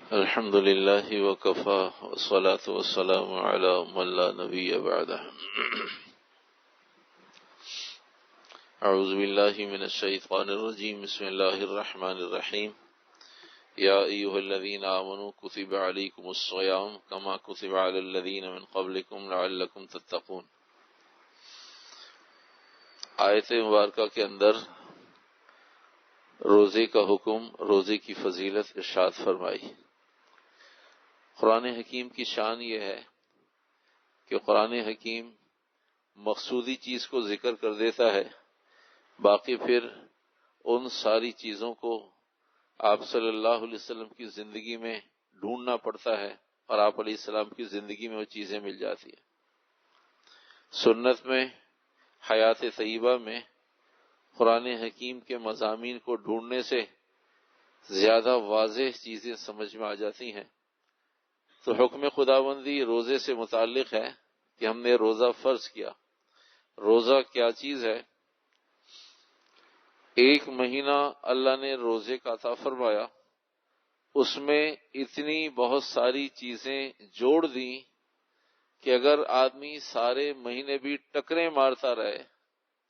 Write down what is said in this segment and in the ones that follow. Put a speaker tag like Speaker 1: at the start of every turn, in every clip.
Speaker 1: الحمد للہ وکفی والصلاة والسلام علی من لا نبی بعدہ اعوذ باللہ من الشیطان الرجیم بسم اللہ الرحمن الرحیم یا ایہا الذین آمنوا کتب علیکم الصیام کما کتب علی الذین من قبلکم لعلکم تتقون۔ آیت مبارکہ کے اندر روزے کا حکم، روزے کی فضیلت ارشاد فرمائی۔ قرآن حکیم کی شان یہ ہے کہ قرآن حکیم مقصودی چیز کو ذکر کر دیتا ہے، باقی پھر ان ساری چیزوں کو آپ صلی اللہ علیہ وسلم کی زندگی میں ڈھونڈنا پڑتا ہے اور آپ علیہ السلام کی زندگی میں وہ چیزیں مل جاتی ہیں۔ سنت میں، حیات طیبہ میں قرآن حکیم کے مضامین کو ڈھونڈنے سے زیادہ واضح چیزیں سمجھ میں آ جاتی ہیں۔ تو حکم خداوندی روزے سے متعلق ہے کہ ہم نے روزہ فرض کیا۔ روزہ کیا چیز ہے؟ ایک مہینہ اللہ نے روزے کا عطا فرمایا، اس میں اتنی بہت ساری چیزیں جوڑ دیں کہ اگر آدمی سارے مہینے بھی ٹکریں مارتا رہے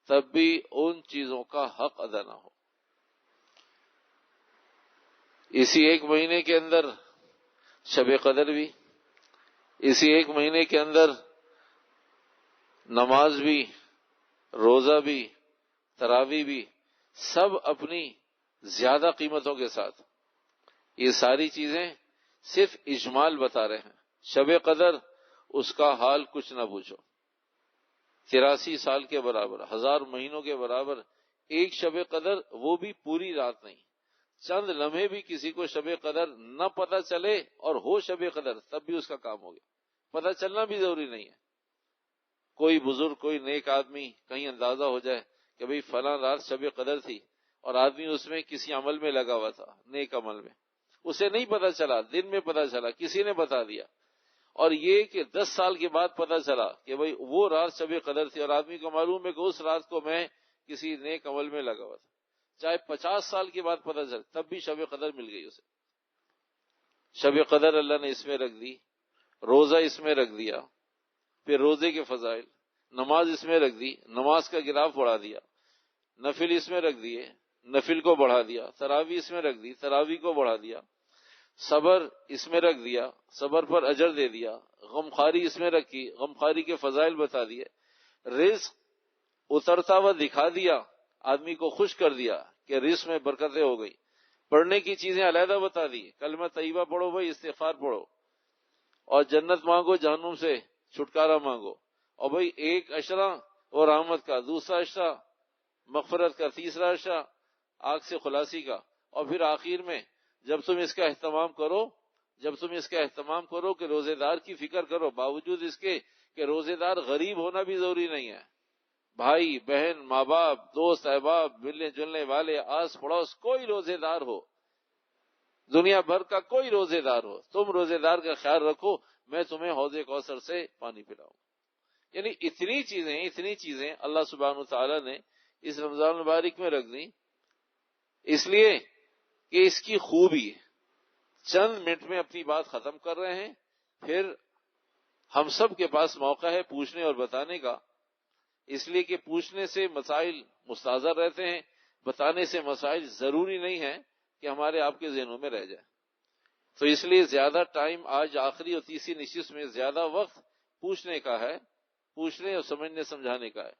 Speaker 1: تب بھی ان چیزوں کا حق ادا نہ ہو۔ اسی ایک مہینے کے اندر شب قدر بھی، اسی ایک مہینے کے اندر نماز بھی، روزہ بھی، تراویح بھی، سب اپنی زیادہ قیمتوں کے ساتھ۔ یہ ساری چیزیں صرف اجمال بتا رہے ہیں۔ شب قدر اس کا حال کچھ نہ پوچھو، 83 سال کے برابر، 1000 مہینوں کے برابر ایک شب قدر، وہ بھی پوری رات نہیں، چند لمحے بھی کسی کو شب قدر نہ پتہ چلے اور ہو شب قدر تب بھی اس کا کام ہو گیا۔ پتہ چلنا بھی ضروری نہیں ہے۔ کوئی بزرگ، کوئی نیک آدمی کہیں اندازہ ہو جائے کہ بھئی فلاں رات شب قدر تھی اور آدمی اس میں کسی عمل میں لگا ہوا تھا، نیک عمل میں، اسے نہیں پتہ چلا، دن میں پتہ چلا، کسی نے بتا دیا، اور یہ کہ 10 سال کے بعد پتہ چلا کہ بھئی وہ رات شب قدر تھی اور آدمی کو معلوم ہے کہ اس رات کو میں کسی نیک عمل میں لگا ہوا تھا، چاہے 50 سال کے بعد پتہ چل تب بھی شب قدر مل گئی اسے۔ شب قدر اللہ نے اس میں رکھ دی، روزہ اس میں رکھ دیا، پھر روزے کے فضائل، نماز اس میں رکھ دی، نماز کا گراف بڑھا دیا، نفل اس میں رکھ دیے، نفل کو بڑھا دیا، تراویح اس میں رکھ دی، تراویح کو بڑھا دیا، صبر اس میں رکھ دیا، صبر پر اجر دے دیا، غمخواری اس میں رکھی، غمخواری کے فضائل بتا دیے، رزق اترتا ہوا دکھا دیا، آدمی کو خوش کر دیا کہ رزق میں برکتیں ہو گئی، پڑھنے کی چیزیں علیحدہ بتا دی، کلمہ طیبہ پڑھو بھائی، استغفار پڑھو، اور جنت مانگو، جہنم سے چھٹکارا مانگو، اور بھائی ایک عشرہ اور رحمت کا، دوسرا عشرہ مغفرت کا، تیسرا عشرہ آگ سے خلاصی کا، اور پھر آخر میں جب تم اس کا اہتمام کرو کہ روزے دار کی فکر کرو، باوجود اس کے کہ روزے دار غریب ہونا بھی ضروری نہیں ہے، بھائی بہن، ماں باپ، دوست احباب، ملنے جلنے والے، آس پڑوس، کوئی روزے دار ہو، دنیا بھر کا کوئی روزے دار ہو، تم روزے دار کا خیال رکھو، میں تمہیں حوض کوثر سے پانی پلاؤں۔ یعنی اتنی چیزیں اللہ سبحانہ وتعالی نے اس رمضان المبارک میں رکھ دیں، اس لیے کہ اس کی خوبی چند منٹ میں اپنی بات ختم کر رہے ہیں، پھر ہم سب کے پاس موقع ہے پوچھنے اور بتانے کا، اس لیے کہ پوچھنے سے مسائل مستحضر رہتے ہیں، بتانے سے مسائل ضروری نہیں ہے کہ ہمارے آپ کے ذہنوں میں رہ جائے۔ تو اس لیے زیادہ ٹائم آج آخری اور تیسری نشست میں زیادہ وقت پوچھنے کا ہے، پوچھنے اور سمجھنے سمجھانے کا ہے۔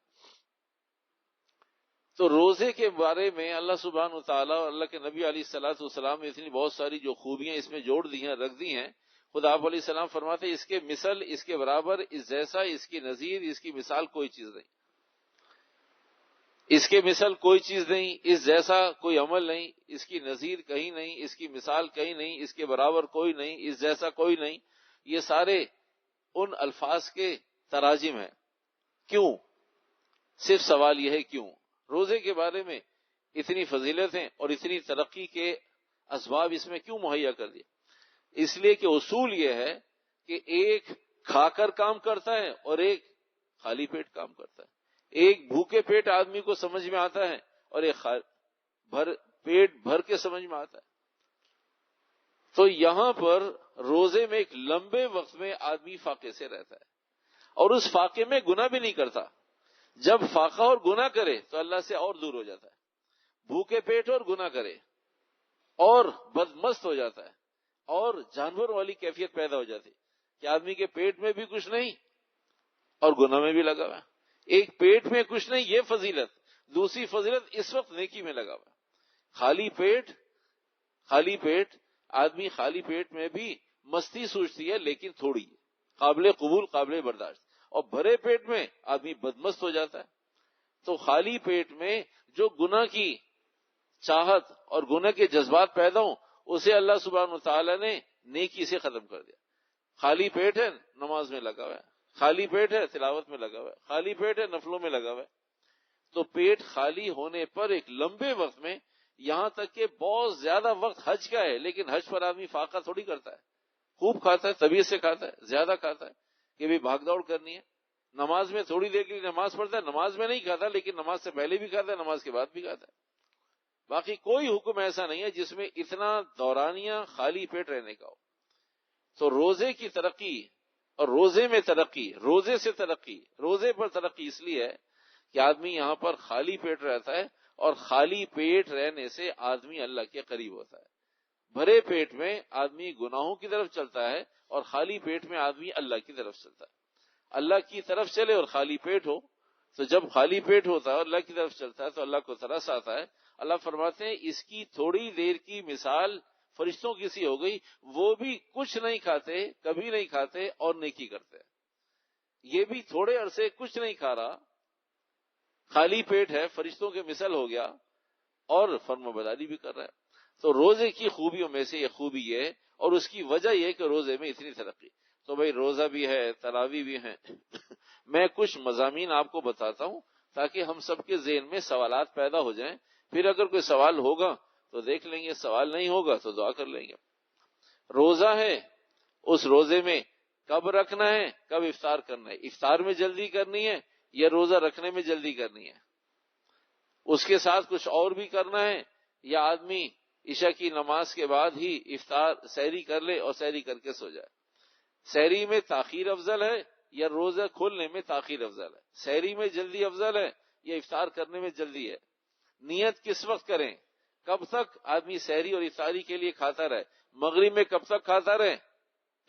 Speaker 1: تو روزے کے بارے میں اللہ سبحانہ وتعالی اور اللہ کے نبی علیہ الصلوۃ والسلام نے اتنی بہت ساری جو خوبیاں اس میں جوڑ دی ہیں، رکھ دی ہیں۔ خدا آپ علیہ السلام فرماتے ہیں اس کے مثل، اس کے برابر، اس جیسا، اس کی نظیر، اس کی مثال کوئی چیز نہیں، اس کے مثل کوئی چیز نہیں، اس جیسا کوئی عمل نہیں، اس کی نظیر کہیں نہیں، اس کی مثال کہیں نہیں، اس کے برابر کوئی نہیں، اس جیسا کوئی نہیں۔ یہ سارے ان الفاظ کے تراجم ہیں۔ کیوں؟ صرف سوال یہ ہے کیوں؟ روزے کے بارے میں اتنی فضیلتیں اور اتنی ترقی کے اسباب اس میں کیوں مہیا کر دیا؟ اس لیے کہ اصول یہ ہے کہ ایک کھا کر کام کرتا ہے اور ایک خالی پیٹ کام کرتا ہے۔ ایک بھوکے پیٹ آدمی کو سمجھ میں آتا ہے اور ایک پیٹ بھر کے سمجھ میں آتا ہے۔ تو یہاں پر روزے میں ایک لمبے وقت میں آدمی فاقے سے رہتا ہے اور اس فاقے میں گناہ بھی نہیں کرتا. جب فاقہ اور گناہ کرے تو اللہ سے اور دور ہو جاتا ہے. بھوکے پیٹ اور گناہ کرے اور بدمست ہو جاتا ہے اور جانور والی کیفیت پیدا ہو جاتی کہ آدمی کے پیٹ میں بھی کچھ نہیں اور گناہ میں بھی لگا ہوا ہے. ایک پیٹ میں کچھ نہیں یہ فضیلت، دوسری فضیلت اس وقت نیکی میں لگا ہوا ہے. خالی پیٹ آدمی خالی پیٹ میں بھی مستی سوچتی ہے لیکن تھوڑی قابل قبول قابل برداشت، اور بھرے پیٹ میں آدمی بدمست ہو جاتا ہے. تو خالی پیٹ میں جو گناہ کی چاہت اور گناہ کے جذبات پیدا ہوں اسے اللہ سبحانہ وتعالی نے نیکی سے ختم کر دیا. خالی پیٹ ہے نماز میں لگا ہوا ہے، خالی پیٹ ہے تلاوت میں لگا ہوا ہے، خالی پیٹ ہے نفلوں میں لگا ہوا ہے. تو پیٹ خالی ہونے پر ایک لمبے وقت میں، یہاں تک کہ بہت زیادہ وقت حج کا ہے لیکن حج پر آدمی فاقہ تھوڑی کرتا ہے، خوب کھاتا ہے، طبیعت سے کھاتا ہے، زیادہ کھاتا ہے کہ بھی بھاگ دوڑ کرنی ہے. نماز میں تھوڑی دیر کے لیے نماز پڑھتا ہے، نماز میں نہیں کھاتا لیکن نماز سے پہلے بھی کھاتا ہے، نماز کے بعد بھی کھاتا ہے. باقی کوئی حکم ایسا نہیں ہے جس میں اتنا دورانیہ خالی پیٹ رہنے کا ہو. تو روزے کی ترقی اور روزے میں ترقی، روزے سے ترقی، روزے پر ترقی اس لیے ہے کہ آدمی یہاں پر خالی پیٹ رہتا ہے اور خالی پیٹ رہنے سے آدمی اللہ کے قریب ہوتا ہے. بھرے پیٹ میں آدمی گناہوں کی طرف چلتا ہے اور خالی پیٹ میں آدمی اللہ کی طرف چلتا ہے. اللہ کی طرف چلے اور خالی پیٹ ہو تو جب خالی پیٹ ہوتا ہے اور اللہ کی طرف چلتا ہے تو اللہ کو ترس آتا ہے. اللہ فرماتے ہیں اس کی تھوڑی دیر کی مثال فرشتوں کی سی ہو گئی، وہ بھی کچھ نہیں کھاتے، کبھی نہیں کھاتے اور نیکی کرتے. یہ بھی تھوڑے عرصے کچھ نہیں کھا رہا، خالی پیٹ ہے، فرشتوں کے مثل ہو گیا اور فرمانبرداری بھی کر رہا ہے. تو روزے کی خوبیوں میں سے یہ خوبی ہے اور اس کی وجہ یہ کہ روزے میں اتنی ترقی. تو بھائی روزہ بھی ہے، تراویح بھی ہیں. میں کچھ مضامین آپ کو بتاتا ہوں تاکہ ہم سب کے ذہن میں سوالات پیدا ہو جائیں. پھر اگر کوئی سوال ہوگا تو دیکھ لیں گے، سوال نہیں ہوگا تو دعا کر لیں گے. روزہ ہے، اس روزے میں کب رکھنا ہے، کب افطار کرنا ہے، افطار میں جلدی کرنی ہے یا روزہ رکھنے میں جلدی کرنی ہے، اس کے ساتھ کچھ اور بھی کرنا ہے یا آدمی عشاء کی نماز کے بعد ہی افطار سحری کر لے اور سحری کر کے سو جائے. سحری میں تاخیر افضل ہے یا روزہ کھولنے میں تاخیر افضل ہے، سحری میں جلدی افضل ہے یا افطار کرنے میں جلدی ہے. نیت کس وقت کریں، کب تک آدمی سحری اور افطاری کے لیے کھاتا رہے، مغرب میں کب تک کھاتا رہے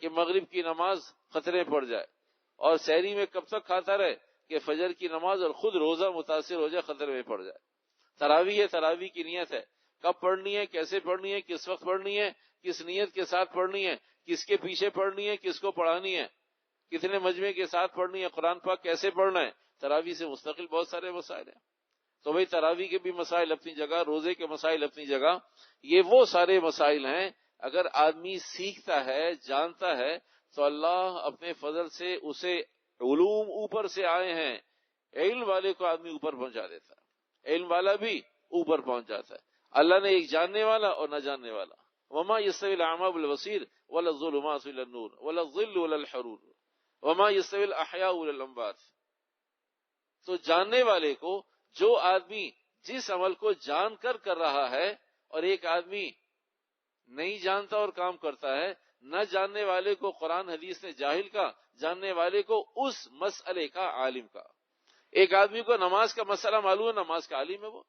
Speaker 1: کہ مغرب کی نماز خطرے پڑ جائے، اور سحری میں کب تک کھاتا رہے کہ فجر کی نماز اور خود روزہ متاثر ہو جائے، خطرے میں پڑ جائے. تراویح ہے، تراویح کی نیت ہے، کب پڑھنی ہے، کیسے پڑھنی ہے، کس وقت پڑھنی ہے، کس نیت کے ساتھ پڑھنی ہے، کس کے پیچھے پڑھنی ہے، کس کو پڑھانی ہے، کتنے مجمع کے ساتھ پڑھنی ہے، قرآن پاک کیسے پڑھنا ہے. تراویح سے مستقل بہت سارے مسائل ہیں. تو بھئی تراویح کے بھی مسائل اپنی جگہ، روزے کے مسائل اپنی جگہ. یہ وہ سارے مسائل ہیں اگر آدمی سیکھتا ہے، جانتا ہے تو اللہ اپنے فضل سے اسے علوم اوپر سے آئے ہیں، علم والے کو آدمی اوپر پہنچا دیتا ہے، علم والا بھی اوپر پہنچ جاتا ہے. اللہ نے ایک جاننے والا اور نہ جاننے والا. وما يستوي الاعمى والبصير ولا الظلمات ولا النور ولا الظل ولا الحرور وما يستوي الاحياء ولا الاموات. تو جاننے والے کو، جو آدمی جس عمل کو جان کر رہا ہے، اور ایک آدمی نہیں جانتا اور کام کرتا ہے، نہ جاننے والے کو قرآن حدیث نے جاہل کا، جاننے والے کو اس مسئلے کا عالم کا. ایک آدمی کو نماز کا مسئلہ معلوم ہے، نماز کا عالم ہے وہ.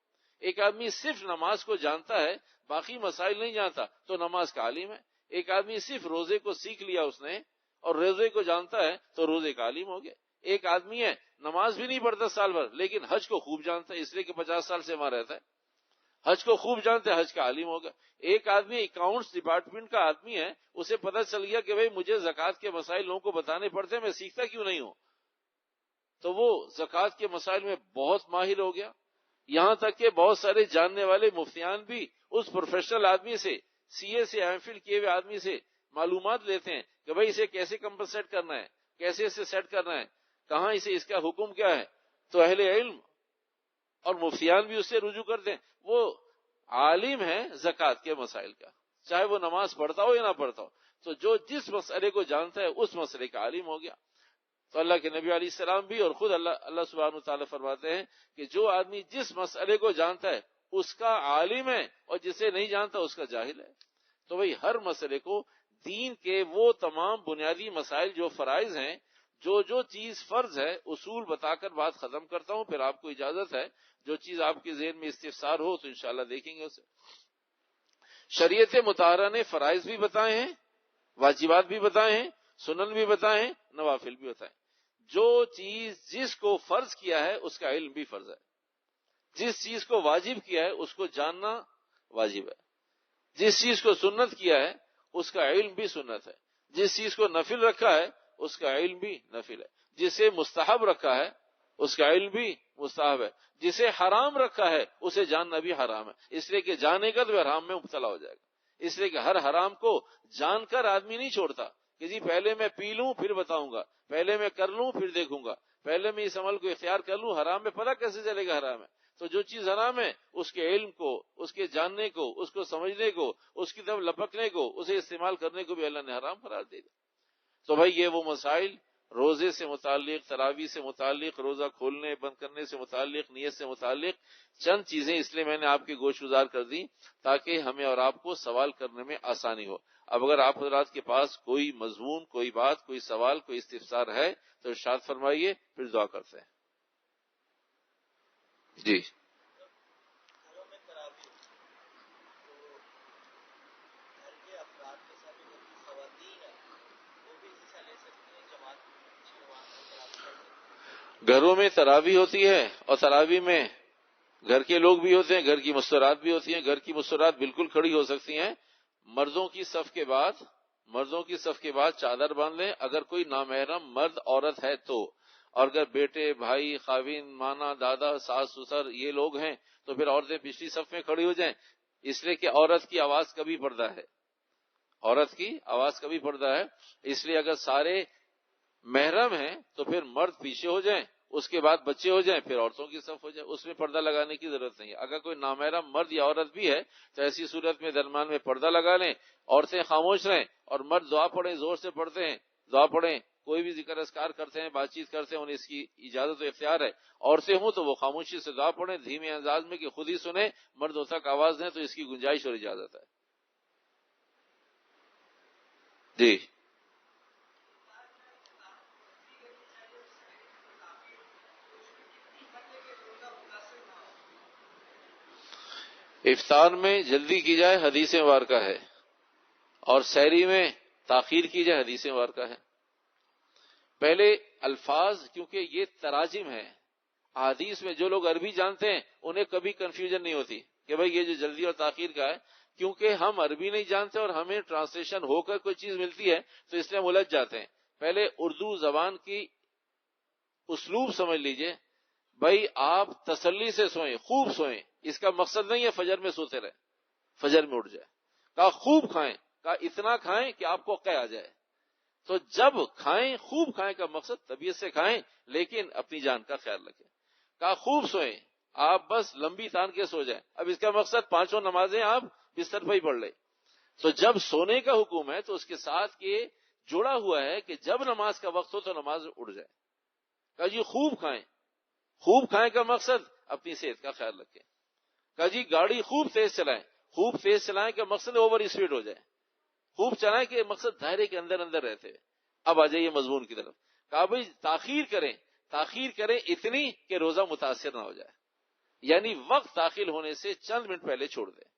Speaker 1: ایک آدمی صرف نماز کو جانتا ہے، باقی مسائل نہیں جانتا تو نماز کا عالم ہے. ایک آدمی صرف روزے کو سیکھ لیا اس نے اور روزے کو جانتا ہے تو روزے کا عالم ہو گیا. ایک آدمی ہے نماز بھی نہیں پڑھتا سال بھر لیکن حج کو خوب جانتا ہے، اس لیے کہ 50 سال سے وہاں رہتا ہے، حج کو خوب جانتا ہے، حج کا عالم ہوگا. ایک آدمی اکاؤنٹس ڈپارٹمنٹ کا آدمی ہے، اسے پتہ چل گیا کہ بھئی مجھے زکوٰۃ کے مسائل لوگوں کو بتانے پڑتے ہیں، میں سیکھتا کیوں نہیں ہوں، تو وہ زکوٰۃ کے مسائل میں بہت ماہر ہو گیا. یہاں تک کہ بہت سارے جاننے والے مفتیان بھی اس پروفیشنل آدمی سے، سی اے سے، ایم فل کیے ہوئے آدمی سے معلومات لیتے ہیں کہ بھئی اسے کیسے کمپنسیٹ کرنا ہے، کیسے اسے سیٹ کرنا ہے، کہاں اسے، اس کا حکم کیا ہے. تو اہل علم اور مفتیان بھی اس سے رجوع کرتے ہیں. وہ عالم ہے زکوٰۃ کے مسائل کا، چاہے وہ نماز پڑھتا ہو یا نہ پڑھتا ہو. تو جو جس مسئلے کو جانتا ہے اس مسئلے کا عالم ہو گیا. تو اللہ کے نبی علیہ السلام بھی اور خود اللہ سبحانہ وتعالی فرماتے ہیں کہ جو آدمی جس مسئلے کو جانتا ہے اس کا عالم ہے اور جسے نہیں جانتا اس کا جاہل ہے. تو بھئی ہر مسئلے کو دین کے وہ تمام بنیادی مسائل جو فرائض ہیں، جو چیز فرض ہے، اصول بتا کر بات ختم کرتا ہوں. پھر آپ کو اجازت ہے جو چیز آپ کے ذہن میں استفسار ہو تو انشاءاللہ دیکھیں گے اسے. شریعت مطہرہ نے فرائض بھی بتائے ہیں، واجبات بھی بتائے ہیں، سنن بھی بتائے ہیں، نوافل بھی بتائے ہیں. جو چیز جس کو فرض کیا ہے اس کا علم بھی فرض ہے، جس چیز کو واجب کیا ہے اس کو جاننا واجب ہے، جس چیز کو سنت کیا ہے اس کا علم بھی سنت ہے، جس چیز کو نفل رکھا ہے اس کا علم بھی نفل ہے، جسے مستحب رکھا ہے اس کا علم بھی مستحب ہے، جسے حرام رکھا ہے اسے جاننا بھی حرام ہے. اس لیے کہ جانے کا تو حرام میں مبتلا ہو جائے گا. اس لیے کہ ہر حرام کو جان کر آدمی نہیں چھوڑتا کہ جی پہلے میں پی لوں پھر بتاؤں گا، پہلے میں کر لوں پھر دیکھوں گا، پہلے میں اس عمل کو اختیار کر لوں. حرام میں پتہ کیسے چلے گا حرام ہے؟ تو جو چیز حرام ہے اس کے علم کو، اس کے جاننے کو، اس کو سمجھنے کو، اس کی طرف لپکنے کو، اسے استعمال کرنے کو بھی اللہ نے حرام قرار دے دیا. تو بھائی یہ وہ مسائل روزے سے متعلق، تراویح سے متعلق، روزہ کھولنے بند کرنے سے متعلق، نیت سے متعلق چند چیزیں اس لیے میں نے آپ کی گوش گزار کر دی تاکہ ہمیں اور آپ کو سوال کرنے میں آسانی ہو. اب اگر آپ حضرات کے پاس کوئی مضمون، کوئی بات، کوئی سوال، کوئی استفسار ہے تو ارشاد فرمائیے، پھر دعا کرتے ہیں. جی گھروں میں تراویح ہوتی ہے اور تراویح میں گھر کے لوگ بھی ہوتے ہیں، گھر کی مستورات بھی ہوتی ہیں. گھر کی مستورات بالکل کھڑی ہو سکتی ہیں. مردوں کی صف کے بعد چادر باندھ لیں اگر کوئی نامحرم مرد عورت ہے تو، اور اگر بیٹے، بھائی، خاوند، مانا، دادا، ساس، سسر یہ لوگ ہیں تو پھر عورتیں پچھلی صف میں کھڑی ہو جائیں. اس لیے کہ عورت کی آواز کبھی پردہ ہے، عورت کی آواز کبھی پردہ ہے. اس لیے اگر سارے محرم ہیں تو پھر مرد پیچھے ہو جائیں، اس کے بعد بچے ہو جائیں، پھر عورتوں کی صف ہو جائے. اس میں پردہ لگانے کی ضرورت نہیں ہے. اگر کوئی نامحرم مرد یا عورت بھی ہے تو ایسی صورت میں درمیان میں پردہ لگا لیں، عورتیں خاموش رہیں اور مرد دعا پڑھیں، زور سے پڑھتے ہیں، دعا پڑھیں، کوئی بھی ذکر اذکار کرتے ہیں، بات چیت کرتے ہیں، انہیں اس کی اجازت و اختیار ہے. عورتیں ہوں تو وہ خاموشی سے دعا پڑھیں، دھیمے انداز میں کہ خود ہی سنیں، مردوں تک آواز دیں تو اس کی گنجائش اور اجازت ہے. جی افطار میں جلدی کی جائے حدیث مبارکہ ہے، اور سحری میں تاخیر کی جائے حدیث مبارکہ ہے. پہلے الفاظ کیونکہ یہ تراجم ہے، احادیث میں جو لوگ عربی جانتے ہیں انہیں کبھی کنفیوژن نہیں ہوتی کہ بھئی یہ جو جلدی اور تاخیر کا ہے، کیونکہ ہم عربی نہیں جانتے اور ہمیں ٹرانسلیشن ہو کر کوئی چیز ملتی ہے تو اس لیے ہم الجھ جاتے ہیں. پہلے اردو زبان کی اسلوب سمجھ لیجئے. بھائی آپ تسلی سے سوئیں، خوب سوئیں، اس کا مقصد نہیں ہے فجر میں سوتے رہیں، فجر میں اٹھ جائے. کہا خوب کھائیں، کہا اتنا کھائیں کہ آپ کو قے آ جائے. تو جب کھائیں، خوب کھائیں کا مقصد طبیعت سے کھائیں لیکن اپنی جان کا خیال رکھیں. کہا خوب سوئیں، آپ بس لمبی تان کے سو جائیں. اب اس کا مقصد 5 نمازیں آپ بستر پہ ہی پڑھ لیں. تو جب سونے کا حکم ہے تو اس کے ساتھ یہ جڑا ہوا ہے کہ جب نماز کا وقت ہو تو نماز اٹھ جائے. کہا جی خوب کھائیں، خوب کھائیں کا مقصد اپنی صحت کا خیال رکھیں. کہا جی گاڑی خوب تیز چلائیں، خوب تیز چلائیں کا مقصد اوور اسپیڈ ہو جائے. خوب چلائیں کہ مقصد دائرے کے اندر اندر رہتے ہوئے. اب آ جائیے مضمون کی طرف. کہا بھائی تاخیر کریں اتنی کہ روزہ متاثر نہ ہو جائے، یعنی وقت داخل ہونے سے چند منٹ پہلے چھوڑ دیں.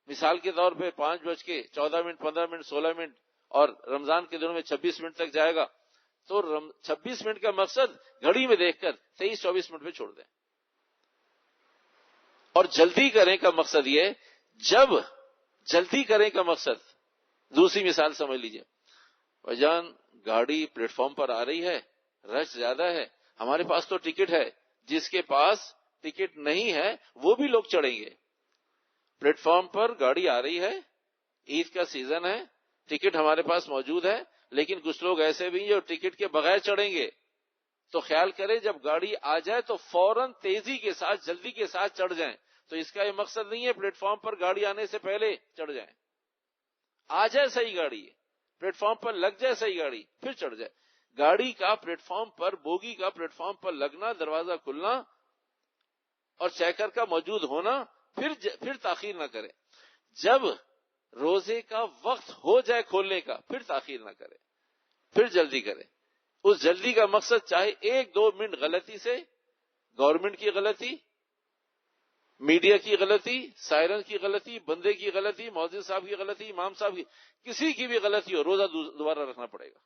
Speaker 1: مثال کے طور پہ 5:14 15 16 منٹ، اور رمضان کے دنوں میں 26 منٹ تک جائے گا تو 26 منٹ کا مقصد گھڑی میں دیکھ کر 23-24 منٹ پہ چھوڑ دیں. اور جلدی کریں کا مقصد یہ، جب جلدی کریں کا مقصد، دوسری مثال سمجھ لیجئے. بھائیجان گاڑی پلیٹ فارم پر آ رہی ہے، رش زیادہ ہے، ہمارے پاس تو ٹکٹ ہے، جس کے پاس ٹکٹ نہیں ہے وہ بھی لوگ چڑھیں گے. پلیٹ فارم پر گاڑی آ رہی ہے، عید کا سیزن ہے، ٹکٹ ہمارے پاس موجود ہے، لیکن کچھ لوگ ایسے بھی ہیں جو ٹکٹ کے بغیر چڑھیں گے. تو خیال کریں جب گاڑی آ جائے تو فوراً تیزی کے ساتھ، جلدی کے ساتھ چڑھ جائیں. تو اس کا یہ مقصد نہیں ہے پلیٹ فارم پر گاڑی آنے سے پہلے چڑھ جائیں. آ جائے صحیح گاڑی، پلیٹ فارم پر لگ جائے صحیح گاڑی، پھر چڑھ جائے. گاڑی کا پلیٹ فارم پر، بوگی کا پلیٹ فارم پر لگنا، دروازہ کھلنا اور چیکر کا موجود ہونا، پھر تاخیر نہ کریں. جب روزے کا وقت ہو جائے کھولنے کا پھر تاخیر نہ کرے، پھر جلدی کرے. اس جلدی کا مقصد چاہے 1-2 منٹ غلطی سے، گورنمنٹ کی غلطی، میڈیا کی غلطی، سائرن کی غلطی، بندے کی غلطی، مؤذن صاحب کی غلطی، امام صاحب کی، کسی کی بھی غلطی ہو، روزہ دوبارہ رکھنا پڑے گا.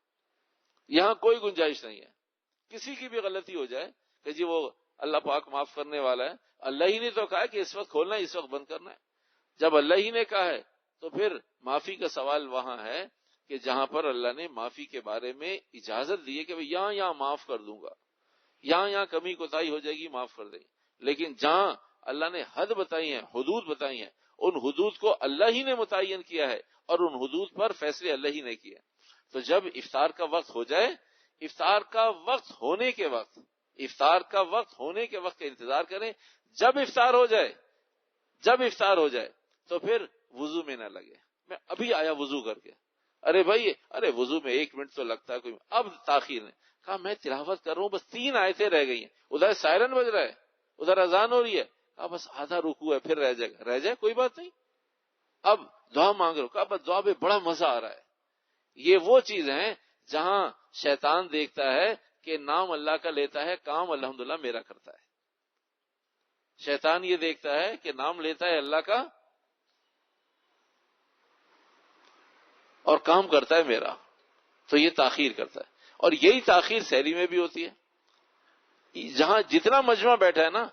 Speaker 1: یہاں کوئی گنجائش نہیں ہے. کسی کی بھی غلطی ہو جائے کہ جی وہ اللہ پاک معاف کرنے والا ہے، اللہ ہی نے تو کہا کہ اس وقت کھولنا ہے، اس وقت بند کرنا ہے. جب اللہ ہی نے کہا ہے تو پھر معافی کا سوال وہاں ہے کہ جہاں پر اللہ نے معافی کے بارے میں اجازت دی ہے کہ یہاں معاف کر دوں گا، یہاں کمی کوتاہی ہو جائے گی معاف کر دیں گے. لیکن جہاں اللہ نے حد بتائی ہیں، حدود بتائی ہیں، ان حدود کو اللہ ہی نے متعین کیا ہے اور ان حدود پر فیصلے اللہ ہی نے کیے. تو جب افطار کا وقت ہو جائے، افطار کا وقت ہونے کے وقت کا انتظار کریں. جب افطار ہو جائے تو پھر وضو میں نہ لگے. میں ابھی آیا وضو کر کے، ارے بھائی وضو میں 1 منٹ تو لگتا ہے، کوئی اب تاخیر نے کہا میں تلاوت کر رہا ہوں، بس 3 آیتیں رہ گئی ہیں، ادھر سائرن بج رہا ہے، ادھر اذان ہو رہی ہے، کہا بس آدھا رکوع ہے، پھر رہ جائے کوئی بات نہیں، اب دعا مانگ رہا ہوں. کہا بس دعا میں بڑا مزہ آ رہا ہے. یہ وہ چیز ہیں جہاں شیطان دیکھتا ہے کہ نام اللہ کا لیتا ہے، کام الحمدللہ میرا کرتا ہے. شیطان یہ دیکھتا ہے کہ نام لیتا ہے اللہ کا اور کام کرتا ہے میرا، تو یہ تاخیر کرتا ہے. اور یہی تاخیر سحری میں بھی ہوتی ہے. جہاں جتنا مجمع بیٹھا ہے نا،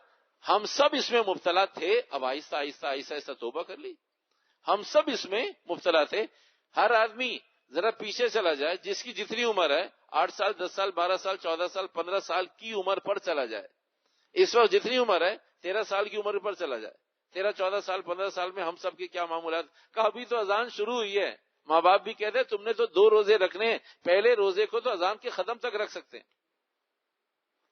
Speaker 1: ہم سب اس میں مبتلا تھے، اب آہستہ آہستہ توبہ کر لی. ہم سب اس میں مبتلا تھے. ہر آدمی ذرا پیچھے چلا جائے، جس کی جتنی عمر ہے، 8 سال 10 سال 12 سال 14 سال 15 سال کی عمر پر چلا جائے. اس وقت جتنی عمر ہے 13 سال کی عمر پر چلا جائے. 13 14 سال 15 سال میں ہم سب کے کیا معمولات. کہا ابھی تو اذان شروع ہوئی ہے، ماں باپ بھی کہتے ہیں تم نے تو 2 روزے رکھنے ہیں، پہلے روزے کو تو اذان کے ختم تک رکھ سکتے ہیں.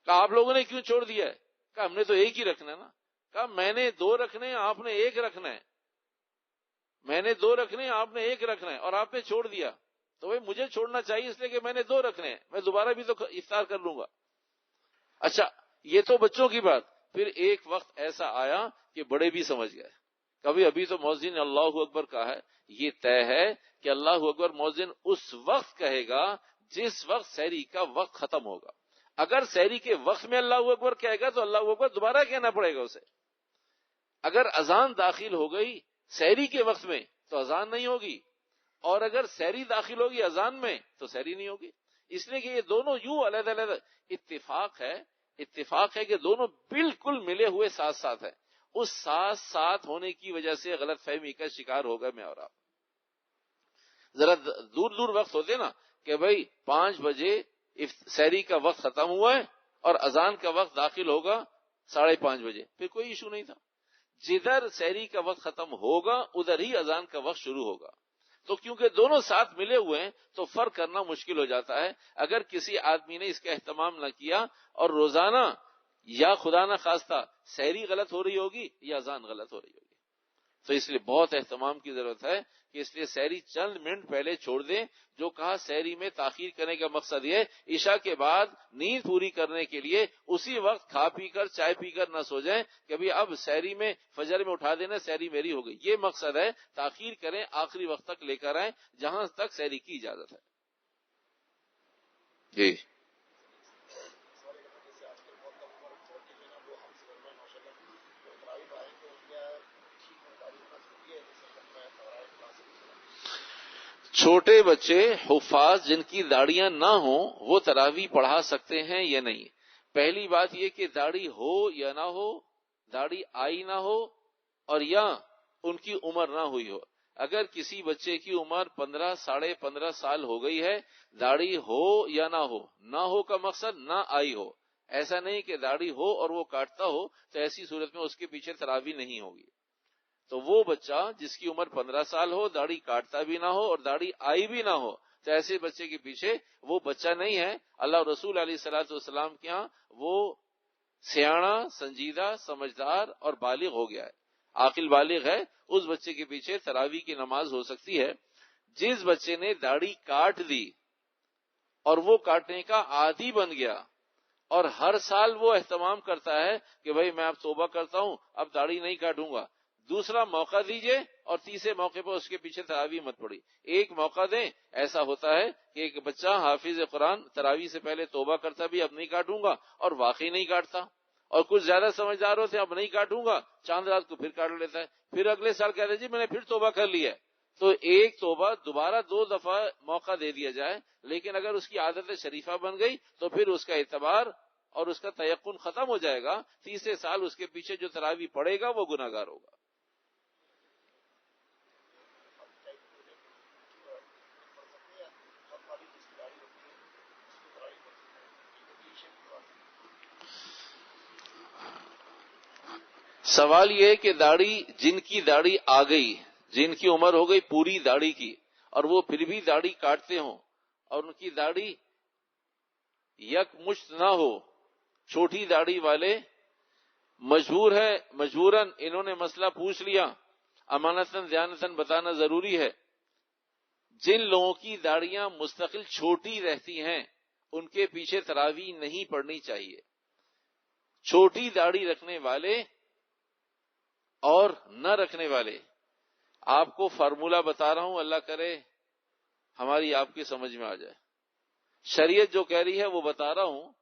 Speaker 1: کہا آپ لوگوں نے کیوں چھوڑ دیا ہے؟ کہا ہم نے تو ایک ہی رکھنا ہے نا. کہا میں نے 2 رکھنے ہیں، آپ نے 1 رکھنا ہے. میں نے 2 رکھنے ہیں، آپ نے 1 رکھنا ہے، اور آپ نے چھوڑ دیا. تو بھائی مجھے چھوڑنا چاہیے اس لیے کہ میں نے 2 رکھنے ہیں، میں دوبارہ بھی تو افطار کر لوں گا. اچھا یہ تو بچوں کی بات. پھر ایک وقت ایسا آیا کہ بڑے بھی سمجھ گئے. کبھی ابھی تو مؤذن نے اللہ اکبر کہا ہے، یہ طے ہے کہ اللہ اکبر مؤذن اس وقت کہے گا جس وقت سحری کا وقت ختم ہوگا. اگر سحری کے وقت میں اللہ اکبر کہے گا تو اللہ اکبر دوبارہ کہنا پڑے گا اسے. اگر اذان داخل ہو گئی سحری کے وقت میں تو اذان نہیں ہوگی، اور اگر سحری داخل ہوگی اذان میں تو سحری نہیں ہوگی. اس لیے کہ یہ دونوں یوں علیحدہ علیحدہ. اتفاق ہے کہ دونوں بالکل ملے ہوئے ساتھ ساتھ ہیں. اس ساتھ ہونے کی وجہ سے غلط فہمی کا شکار ہوگا میں اور آپ. ذرا دور وقت ہوتے نا کہ بھائی 5 بجے سحری کا وقت ختم ہوا ہے اور اذان کا وقت داخل ہوگا 5:30 بجے، پھر کوئی ایشو نہیں تھا. جدھر سحری کا وقت ختم ہوگا ادھر ہی اذان کا وقت شروع ہوگا. تو کیونکہ دونوں ساتھ ملے ہوئے ہیں تو فرق کرنا مشکل ہو جاتا ہے. اگر کسی آدمی نے اس کا اہتمام نہ کیا اور روزانہ یا خدا نہ خواستہ سحری غلط ہو رہی ہوگی یا اذان غلط ہو رہی ہوگی، تو اس لیے بہت اہتمام کی ضرورت ہے کہ اس لیے سحری چند منٹ پہلے چھوڑ دیں. جو کہا سحری میں تاخیر کرنے کا مقصد یہ عشاء کے بعد نیند پوری کرنے کے لیے اسی وقت کھا پی کر چائے پی کر نہ سو جائیں کہ ابھی اب سحری میں فجر میں اٹھا دینا سحری میری ہو گئی. یہ مقصد ہے. تاخیر کریں، آخری وقت تک لے کر آئیں جہاں تک سحری کی اجازت ہے. جی چھوٹے بچے حفاظ جن کی داڑیاں نہ ہوں وہ تراویح پڑھا سکتے ہیں یا نہیں؟ پہلی بات یہ کہ داڑھی ہو یا نہ ہو، داڑھی آئی نہ ہو اور یا ان کی عمر نہ ہوئی ہو. اگر کسی بچے کی عمر 15 ساڑھے 15 سال ہو گئی ہے، داڑھی ہو یا نہ ہو کا مقصد نہ آئی ہو. ایسا نہیں کہ داڑھی ہو اور وہ کاٹتا ہو تو ایسی صورت میں اس کے پیچھے تراویح نہیں ہوگی. تو وہ بچہ جس کی عمر 15 سال ہو، داڑھی کاٹتا بھی نہ ہو اور داڑھی آئی بھی نہ ہو، تو ایسے بچے کے پیچھے وہ بچہ نہیں ہے. اللہ رسول علیہ الصلوۃ والسلام کے ہاں وہ سیاڑا، سنجیدہ، سمجھدار اور بالغ ہو گیا ہے، عاقل بالغ ہے. اس بچے کے پیچھے تراویح کی نماز ہو سکتی ہے. جس بچے نے داڑھی کاٹ دی اور وہ کاٹنے کا عادی بن گیا اور ہر سال وہ اہتمام کرتا ہے کہ بھائی میں اب توبہ کرتا ہوں، اب داڑھی نہیں کاٹوں گا، دوسرا موقع دیجئے اور تیسرے موقع پر اس کے پیچھے تراویح مت پڑی. ایک موقع دیں. ایسا ہوتا ہے کہ ایک بچہ حافظ قرآن تراویح سے پہلے توبہ کرتا بھی اب نہیں کاٹوں گا اور واقعی نہیں کاٹتا, اور کچھ زیادہ سمجھدار ہوتے اب نہیں کاٹوں گا, چاند رات کو پھر کاٹ لیتا ہے, پھر اگلے سال کہتے ہیں جی میں نے پھر توبہ کر لیا ہے. تو ایک توبہ دوبارہ 2 دفعہ موقع دے دیا جائے, لیکن اگر اس کی عادت شریفہ بن گئی تو پھر اس کا اعتبار اور اس کا تیقن ختم ہو جائے گا. تیسرے سال اس کے پیچھے جو تراویح پڑے گا وہ گناہگار ہوگا. سوال یہ ہے کہ داڑھی, جن کی داڑھی آ گئی, جن کی عمر ہو گئی پوری داڑھی کی, اور وہ پھر بھی داڑھی کاٹتے ہوں اور ان کی داڑھی یک مشت نہ ہو, چھوٹی داڑھی والے مجبوراً انہوں نے مسئلہ پوچھ لیا, امانتاً دیانتاً بتانا ضروری ہے. جن لوگوں کی داڑیاں مستقل چھوٹی رہتی ہیں ان کے پیچھے تراویح نہیں پڑھنی چاہیے. چھوٹی داڑھی رکھنے والے اور نہ رکھنے والے, آپ کو فارمولہ بتا رہا ہوں, اللہ کرے ہماری آپ کی سمجھ میں آ جائے. شریعت جو کہہ رہی ہے وہ بتا رہا ہوں,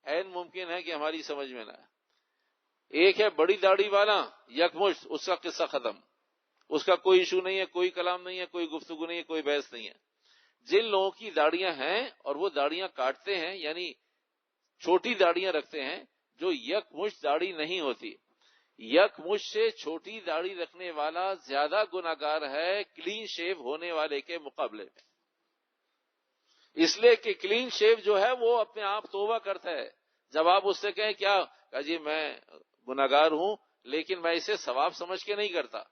Speaker 1: عین ممکن ہے کہ ہماری سمجھ میں نہ آئے. ایک ہے بڑی داڑھی والا یکمشت, اس کا قصہ ختم, اس کا کوئی ایشو نہیں ہے, کوئی کلام نہیں ہے, کوئی گفتگو نہیں ہے, کوئی بحث نہیں ہے. جن لوگوں کی داڑیاں ہیں اور وہ داڑیاں کاٹتے ہیں, یعنی چھوٹی داڑیاں رکھتے ہیں, جو یکمشت داڑھی نہیں ہوتی, یکمشت سے چھوٹی داڑھی رکھنے والا زیادہ گناہگار ہے کلین شیو ہونے والے کے مقابلے میں. اس لیے کہ کلین شیو جو ہے وہ اپنے آپ توبہ کرتا ہے. جب آپ اس سے کہیں کیا کہ جی میں گناہگار ہوں لیکن میں اسے ثواب سمجھ کے نہیں کرتا,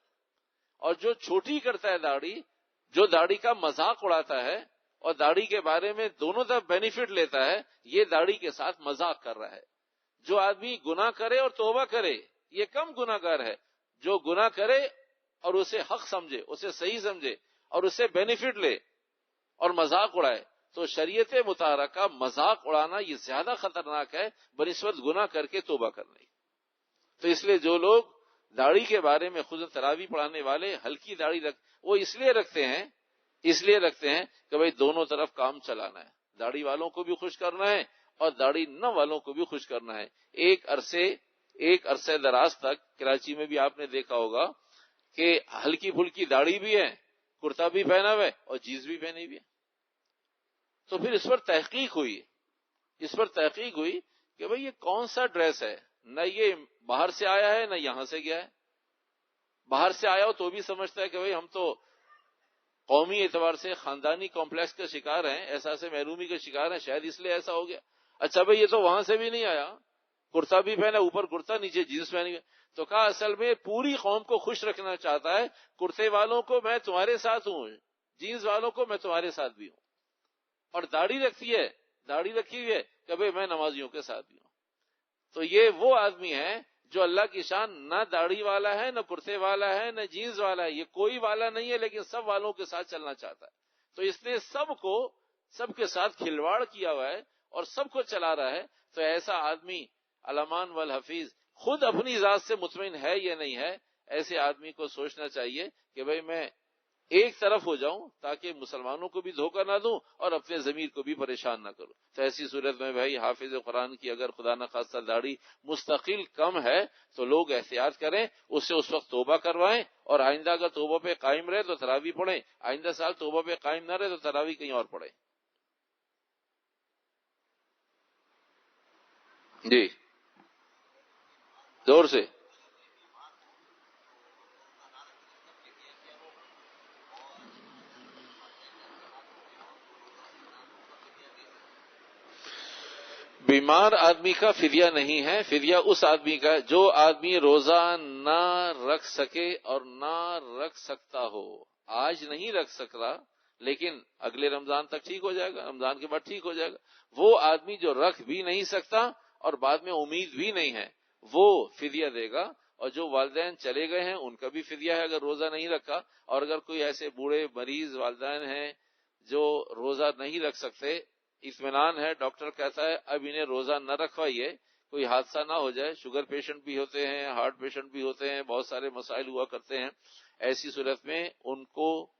Speaker 1: اور جو چھوٹی کرتا ہے داڑھی, جو داڑھی کا مذاق اڑاتا ہے اور داڑھی کے بارے میں دونوں طرف بینیفٹ لیتا ہے, یہ داڑھی کے ساتھ مذاق کر رہا ہے. جو آدمی گناہ کرے اور توبہ کرے یہ کم گناہگار ہے. جو گناہ کرے اور اسے حق سمجھے, اسے صحیح سمجھے اور اسے بینیفٹ لے اور مذاق اڑائے, تو شریعت مطہرہ کا مذاق اڑانا یہ زیادہ خطرناک ہے بنسبت گناہ کر کے توبہ کرنے. تو اس لیے جو لوگ داڑھی کے بارے میں خود تراویح پڑھانے والے ہلکی داڑھی وہ اس لیے رکھتے ہیں کہ بھئی دونوں طرف کام چلانا ہے, داڑھی والوں کو بھی خوش کرنا ہے اور داڑھی نہ والوں کو بھی خوش کرنا ہے. ایک عرصے دراز تک کراچی میں بھی آپ نے دیکھا ہوگا کہ ہلکی پھلکی داڑھی بھی ہے, کرتا بھی پہنا ہوا ہے اور جینس بھی پہنی ہوئی ہے. تو پھر اس پر تحقیق ہوئی کہ بھئی یہ کون سا ڈریس ہے, نہ یہ باہر سے آیا ہے نہ یہاں سے گیا ہے. باہر سے آیا ہو تو بھی سمجھتا ہے کہ بھئی ہم تو قومی اعتبار سے خاندانی کمپلیکس کا شکار ہیں, احساس محرومی کا شکار ہیں, شاید اس لیے ایسا ہو گیا. اچھا بھئی یہ تو وہاں سے بھی نہیں آیا, کرتا بھی پہنا, اوپر کرتا نیچے جینس پہنی ہوئی. تو کہا اصل میں پوری قوم کو خوش رکھنا چاہتا ہے, کرتے والوں کو میں تمہارے ساتھ ہوں, جینس والوں کو میں تمہارے ساتھ بھی ہوں, اور داڑھی رکھی ہوئی ہے کہ بھئی میں نمازیوں کے ساتھ بھی ہوں. تو یہ وہ آدمی ہے جو اللہ کی شان نہ داڑھی والا ہے, نہ کرتے والا ہے, نہ جینس والا ہے, یہ کوئی والا نہیں ہے, لیکن سب والوں کے ساتھ چلنا چاہتا ہے. تو اس نے سب کے ساتھ کھلواڑ کیا ہوا ہے اور سب کو چلا رہا ہے. تو ایسا آدمی علامان والحفیظ خود اپنی ذات سے مطمئن ہے یا نہیں ہے, ایسے آدمی کو سوچنا چاہیے کہ بھئی میں ایک طرف ہو جاؤں تاکہ مسلمانوں کو بھی دھوکہ نہ دوں اور اپنے ضمیر کو بھی پریشان نہ کروں. تو ایسی صورت میں بھائی حافظ قرآن کی اگر خدا نہ خواستہ داڑھی مستقل کم ہے تو لوگ احتیاط کریں, اس سے اس وقت توبہ کروائیں, اور آئندہ اگر توبہ پہ قائم رہے تو تراویح پڑھیں, آئندہ سال توبہ پہ قائم نہ رہے تو تراویح کہیں اور پڑھیں. جی زور سے. بیمار آدمی کا فدیہ نہیں ہے, فدیہ اس آدمی کا جو آدمی روزہ نہ رکھ سکے اور نہ رکھ سکتا ہو. آج نہیں رکھ سکتا لیکن اگلے رمضان تک ٹھیک ہو جائے گا, رمضان کے بعد ٹھیک ہو جائے گا. وہ آدمی جو رکھ بھی نہیں سکتا اور بعد میں امید بھی نہیں ہے وہ فدیہ دے گا. اور جو والدین چلے گئے ہیں ان کا بھی فدیہ ہے اگر روزہ نہیں رکھا. اور اگر کوئی ایسے بوڑھے مریض والدین ہیں جو روزہ نہیں رکھ سکتے, اطمینان ہے, ڈاکٹر کہتا ہے اب انہیں روزہ نہ رکھوائیے کوئی حادثہ نہ ہو جائے، شوگر پیشنٹ بھی ہوتے ہیں، ہارٹ پیشنٹ بھی ہوتے ہیں، بہت سارے مسائل ہوا کرتے ہیں، ایسی صورت میں ان کو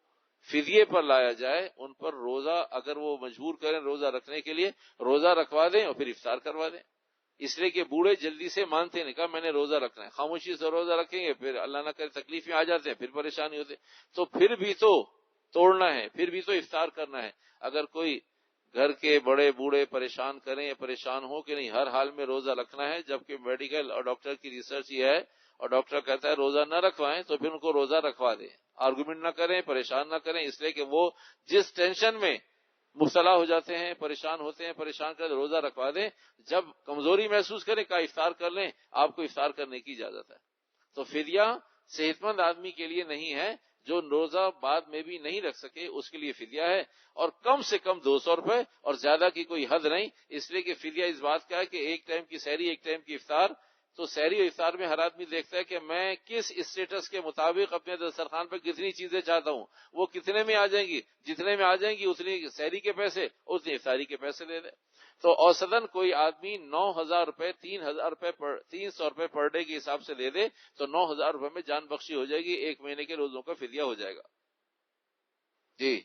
Speaker 1: فدیے پر لایا جائے، ان پر روزہ اگر وہ مجبور کریں روزہ رکھنے کے لیے، روزہ رکھوا دیں اور پھر افطار کروا دیں. اس لیے کہ بوڑھے جلدی سے مانتے نہیں، کہا میں نے روزہ رکھنا ہے، خاموشی سے روزہ رکھیں گے، پھر اللہ نہ کرے تکلیف میں آ جاتے ہیں، پھر پریشانی ہوتے، تو پھر بھی تو توڑنا ہے، پھر بھی تو افطار کرنا ہے. اگر کوئی گھر کے بڑے بوڑھے پریشان کریں یا پریشان ہو کہ نہیں ہر حال میں روزہ رکھنا ہے، جبکہ میڈیکل اور ڈاکٹر کی ریسرچ یہ ہے اور ڈاکٹر کہتا ہے روزہ نہ رکھوائیں، تو پھر ان کو روزہ رکھوا دیں، آرگومنٹ نہ کریں، پریشان نہ کریں، اس لیے کہ وہ جس ٹینشن میں مبتلا ہو جاتے ہیں، پریشان ہوتے ہیں، پریشان کر روزہ رکھوا دیں، جب کمزوری محسوس کریں کا افطار کر لیں، آپ کو افطار کرنے کی اجازت ہے. تو فدیہ صحت مند آدمی کے لیے نہیں ہے، جو روزہ بعد میں بھی نہیں رکھ سکے اس کے لیے فدیہ ہے، اور کم سے کم 200 روپے، اور زیادہ کی کوئی حد نہیں، اس لیے کہ فدیہ اس بات کا ہے کہ ایک ٹائم کی سحری ایک ٹائم کی افطار. تو سحری اور افطار میں ہر آدمی دیکھتا ہے کہ میں کس اسٹیٹس کے مطابق اپنے دسترخوان پر کتنی چیزیں چاہتا ہوں، وہ کتنے میں آ جائیں گی، جتنے میں آ جائیں گی اتنی سحری کے پیسے اتنی افطاری کے پیسے دے دے. تو اوسطاً کوئی آدمی 9,000 روپے 300 روپے پر ڈے کے حساب سے دے دے تو 9,000 روپے میں جان بخشی ہو جائے گی، ایک مہینے کے روزوں کا فدیہ ہو جائے گا. جی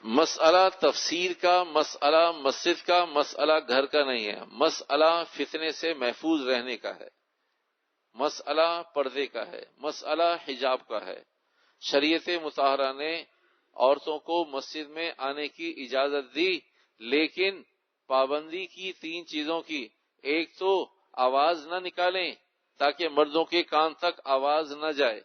Speaker 1: مسئلہ تفسیر کا، مسئلہ مسجد کا، مسئلہ گھر کا نہیں ہے، مسئلہ فتنے سے محفوظ رہنے کا ہے، مسئلہ پردے کا ہے، مسئلہ حجاب کا ہے. شریعت مطہرہ نے عورتوں کو مسجد میں آنے کی اجازت دی، لیکن پابندی کی 3 چیزوں کی. ایک تو آواز نہ نکالیں تاکہ مردوں کے کان تک آواز نہ جائے،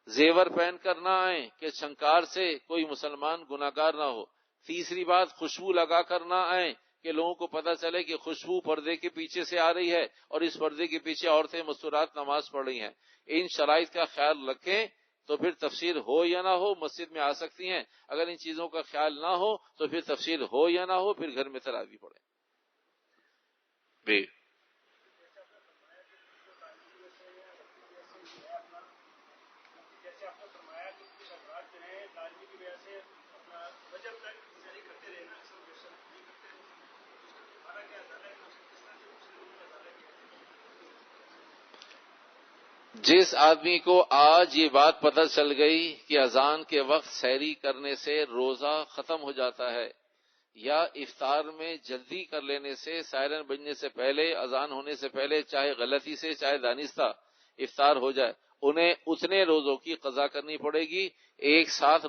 Speaker 1: زیور پہن کر نہ آئیں کہ چھنکار سے کوئی مسلمان گناہگار نہ ہو. تیسری بات خوشبو لگا کر نہ آئیں کہ لوگوں کو پتہ چلے کہ خوشبو پردے کے پیچھے سے آ رہی ہے اور اس پردے کے پیچھے عورتیں مستورات نماز پڑھ رہی ہیں. ان شرائط کا خیال رکھیں تو پھر تفسیر ہو یا نہ ہو مسجد میں آ سکتی ہیں. اگر ان چیزوں کا خیال نہ ہو تو پھر تفسیر ہو یا نہ ہو پھر گھر میں تراویح پڑھیں. بھی
Speaker 2: جیسے آپ نے فرمایا کہ کچھ افراد جو ہیں لازمی کی وجہ سے اپنا رجب تک سحری کرتے رہنا اکثر نہیں کرتے ہیں، اس کا ہمارا کیا ادارہ ہے کہ کس طرح سے دوسرے لوگوں کا ادارہ کیا ہے.
Speaker 1: جس آدمی کو آج یہ بات پتہ چل گئی کہ اذان کے وقت سحری کرنے سے روزہ ختم ہو جاتا ہے، یا افطار میں جلدی کر لینے سے سائرن بجنے سے پہلے، اذان ہونے سے پہلے، چاہے غلطی سے چاہے دانستہ افطار ہو جائے، انہیں اتنے روزوں کی قضا کرنی پڑے گی. ایک ساتھ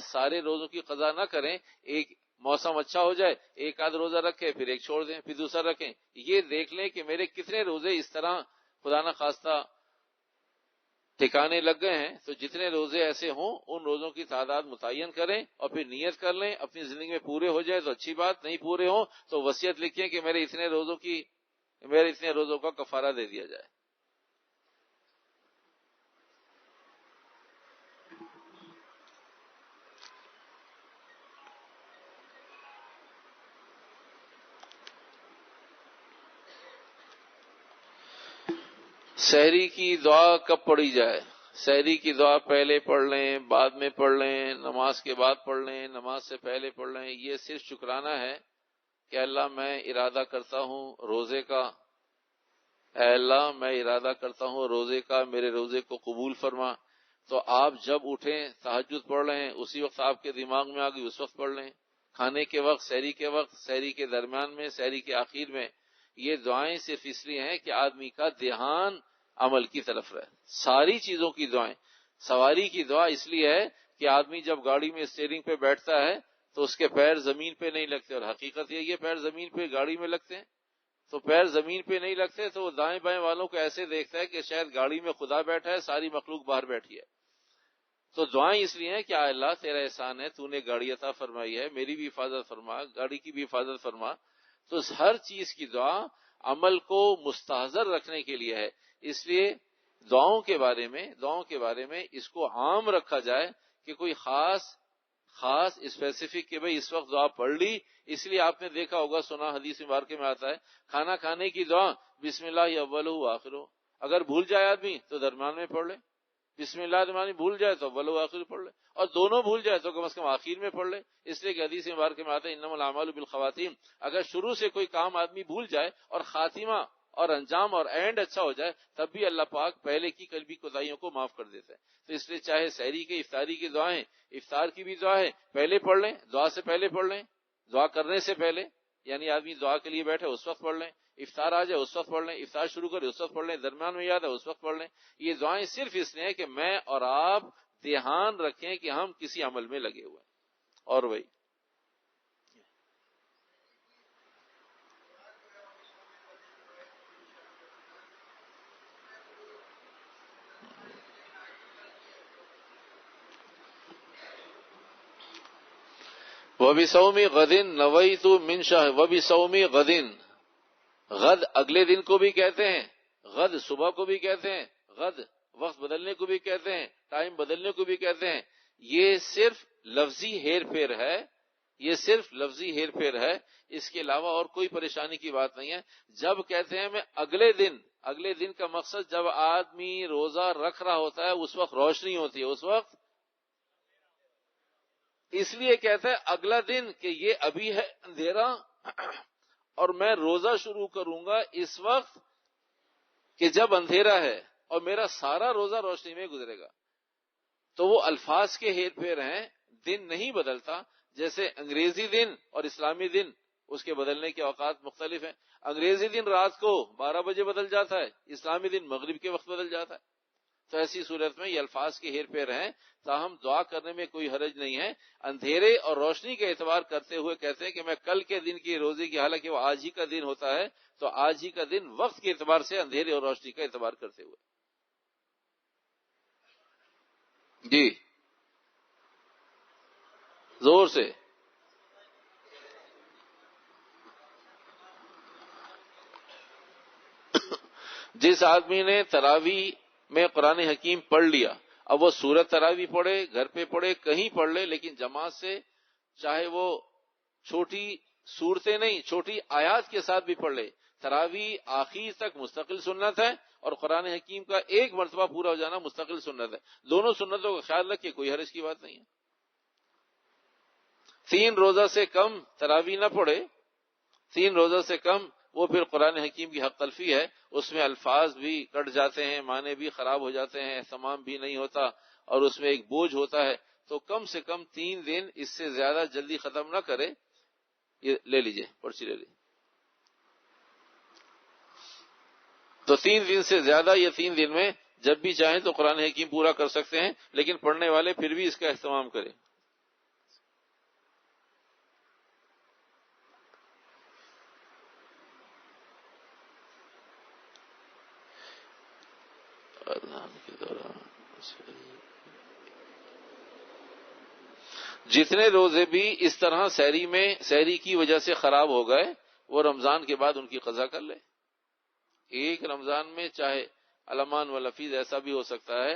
Speaker 1: سارے روزوں کی قضا نہ کریں. ایک موسم اچھا ہو جائے ایک آدھ روزہ رکھیں، پھر ایک چھوڑ دیں، پھر دوسرا رکھیں. یہ دیکھ لیں کہ میرے کتنے روزے اس طرح خدا نہ خواستہ ٹھکانے لگ گئے ہیں. تو جتنے روزے ایسے ہوں ان روزوں کی تعداد متعین کریں اور پھر نیت کر لیں. اپنی زندگی میں پورے ہو جائے تو اچھی بات، نہیں پورے ہوں تو وصیت لکھیں کہ میرے اتنے روزوں کا کفارہ دے دیا جائے. سحری کی دعا کب پڑھی جائے؟ سحری کی دعا پہلے پڑھ لیں، بعد میں پڑھ لیں، نماز کے بعد پڑھ لیں، نماز سے پہلے پڑھ لیں. یہ صرف شکرانہ ہے کہ اللہ میں ارادہ کرتا ہوں روزے کا، اے اللہ میں ارادہ کرتا ہوں روزے کا، میرے روزے کو قبول فرما. تو آپ جب اٹھیں تہجد پڑھ لیں، اسی وقت آپ کے دماغ میں آ گئی اس وقت پڑھ لیں، کھانے کے وقت، سحری کے درمیان میں، سحری کے آخر میں. یہ دعائیں صرف اس لیے ہیں کہ آدمی کا دھیان عمل کی طرف رہے. ساری چیزوں کی دعائیں، سواری کی دعا اس لیے ہے کہ آدمی جب گاڑی میں اسٹیئرنگ پہ بیٹھتا ہے تو اس کے پیر زمین پہ نہیں لگتے، اور حقیقت یہ پیر زمین پہ گاڑی میں لگتے ہیں. تو پیر زمین پہ نہیں لگتے تو وہ دائیں بائیں والوں کو ایسے دیکھتا ہے کہ شاید گاڑی میں خدا بیٹھا ہے، ساری مخلوق باہر بیٹھی ہے. تو دعائیں اس لیے ہیں کہ آئے اللہ تیرا احسان ہے، تو نے گاڑی عطا فرمائی ہے، میری بھی حفاظت فرما، گاڑی کی بھی حفاظت فرما. تو ہر چیز کی دعا عمل کو مستحضر رکھنے کے لیے ہے. اس لیے دعاؤں کے بارے میں اس کو عام رکھا جائے کہ کوئی خاص اسپیسیفک کہ بھئی اس وقت دعا پڑھ لی. اس لیے آپ نے دیکھا ہوگا، سنا حدیث مبارکہ میں آتا ہے کھانا کھانے کی دعا بسم اللہ اولہ و آخرہ. اگر بھول جائے آدمی تو درمیان میں پڑھ لے، بسم اللہ درمیان بھول جائے تو اول و آخر پڑھ لے، اور دونوں بھول جائے تو کم از کم آخر میں پڑھ لے. اس لیے کہ حدیث مبارکہ میں آتا ہے انما الاعمال بالخواتیم. اگر شروع سے کوئی کام آدمی بھول جائے اور خاتمہ اور انجام اور اینڈ اچھا ہو جائے تب بھی اللہ پاک پہلے کی قلبی کوتاہیوں کو معاف کر دیتا ہے. تو اس لیے چاہے سحری کے افطاری کی دعائیں، افطار کی بھی دعائیں پہلے پڑھ لیں، دعا سے پہلے پڑھ لیں، دعا کرنے سے پہلے، یعنی آدمی دعا کے لیے بیٹھے اس وقت پڑھ لیں، افطار آ جائے اس وقت پڑھ لیں، افطار شروع کرے اس وقت پڑھ لیں، درمیان میں یاد ہے اس وقت پڑھ لیں. یہ دعائیں صرف اس لیے کہ میں اور آپ دھیان رکھیں کہ ہم کسی عمل میں لگے ہوئے ہیں. اور وہی وَبِصَوْمِ غَدٍ نَوَيْتُ مِنْ شَهْرٍ وَبِصَوْمِ غَدٍ. غد اگلے دن کو بھی کہتے ہیں، غد صبح کو بھی کہتے ہیں، غد وقت بدلنے کو بھی کہتے ہیں، ٹائم بدلنے کو بھی کہتے ہیں. یہ صرف لفظی ہیر پھیر ہے، یہ صرف لفظی ہیر پھیر ہے، اس کے علاوہ اور کوئی پریشانی کی بات نہیں ہے. جب کہتے ہیں میں اگلے دن، اگلے دن کا مقصد جب آدمی روزہ رکھ رہا ہوتا ہے اس وقت روشنی ہوتی ہے، اس وقت اس لیے کہتے ہیں اگلا دن کہ یہ ابھی ہے اندھیرا اور میں روزہ شروع کروں گا اس وقت کہ جب اندھیرا ہے اور میرا سارا روزہ روشنی میں گزرے گا. تو وہ الفاظ کے ہیر پھیر ہیں، دن نہیں بدلتا. جیسے انگریزی دن اور اسلامی دن اس کے بدلنے کے اوقات مختلف ہیں. انگریزی دن رات کو 12 بجے بدل جاتا ہے، اسلامی دن مغرب کے وقت بدل جاتا ہے. تو ایسی صورت میں یہ الفاظ کے ہیر پھیر ہیں، تاہم دعا کرنے میں کوئی حرج نہیں ہے. اندھیرے اور روشنی کا اعتبار کرتے ہوئے کہتے ہیں کہ میں کل کے دن کی روزے کی، حالانکہ وہ آج ہی کا دن ہوتا ہے، تو آج ہی کا دن وقت کے اعتبار سے اندھیرے اور روشنی کا اعتبار کرتے ہوئے. جی زور سے. جس آدمی نے تراویح میں قرآن حکیم پڑھ لیا، اب وہ سورت تراویح پڑھے، گھر پہ پڑھے، کہیں پڑھ لے، لیکن جماعت سے، چاہے وہ چھوٹی صورتیں نہیں چھوٹی آیات کے ساتھ بھی پڑھ لے. تراویح آخر تک مستقل سنت ہے اور قرآن حکیم کا ایک مرتبہ پورا ہو جانا مستقل سنت ہے. دونوں سنتوں کا خیال رکھ کے کوئی حرج کی بات نہیں ہے. 3 روزہ سے کم تراویح نہ پڑھے، 3 روزہ سے کم، وہ پھر قرآن حکیم کی حق تلفی ہے. اس میں الفاظ بھی کٹ جاتے ہیں، معنی بھی خراب ہو جاتے ہیں، اہتمام بھی نہیں ہوتا اور اس میں ایک بوجھ ہوتا ہے. تو کم سے کم 3 دن، اس سے زیادہ جلدی ختم نہ کرے. یہ لے لیجئے، پرچی لے لیجئے. تو 3 دن سے زیادہ یا 3 دن میں جب بھی چاہیں تو قرآن حکیم پورا کر سکتے ہیں، لیکن پڑھنے والے پھر بھی اس کا اہتمام کریں. جتنے روزے بھی اس طرح سحری کی وجہ سے خراب ہو گئے، وہ رمضان کے بعد ان کی قضا کر لے. ایک رمضان میں چاہے علمان و لفیظ ایسا بھی ہو سکتا ہے،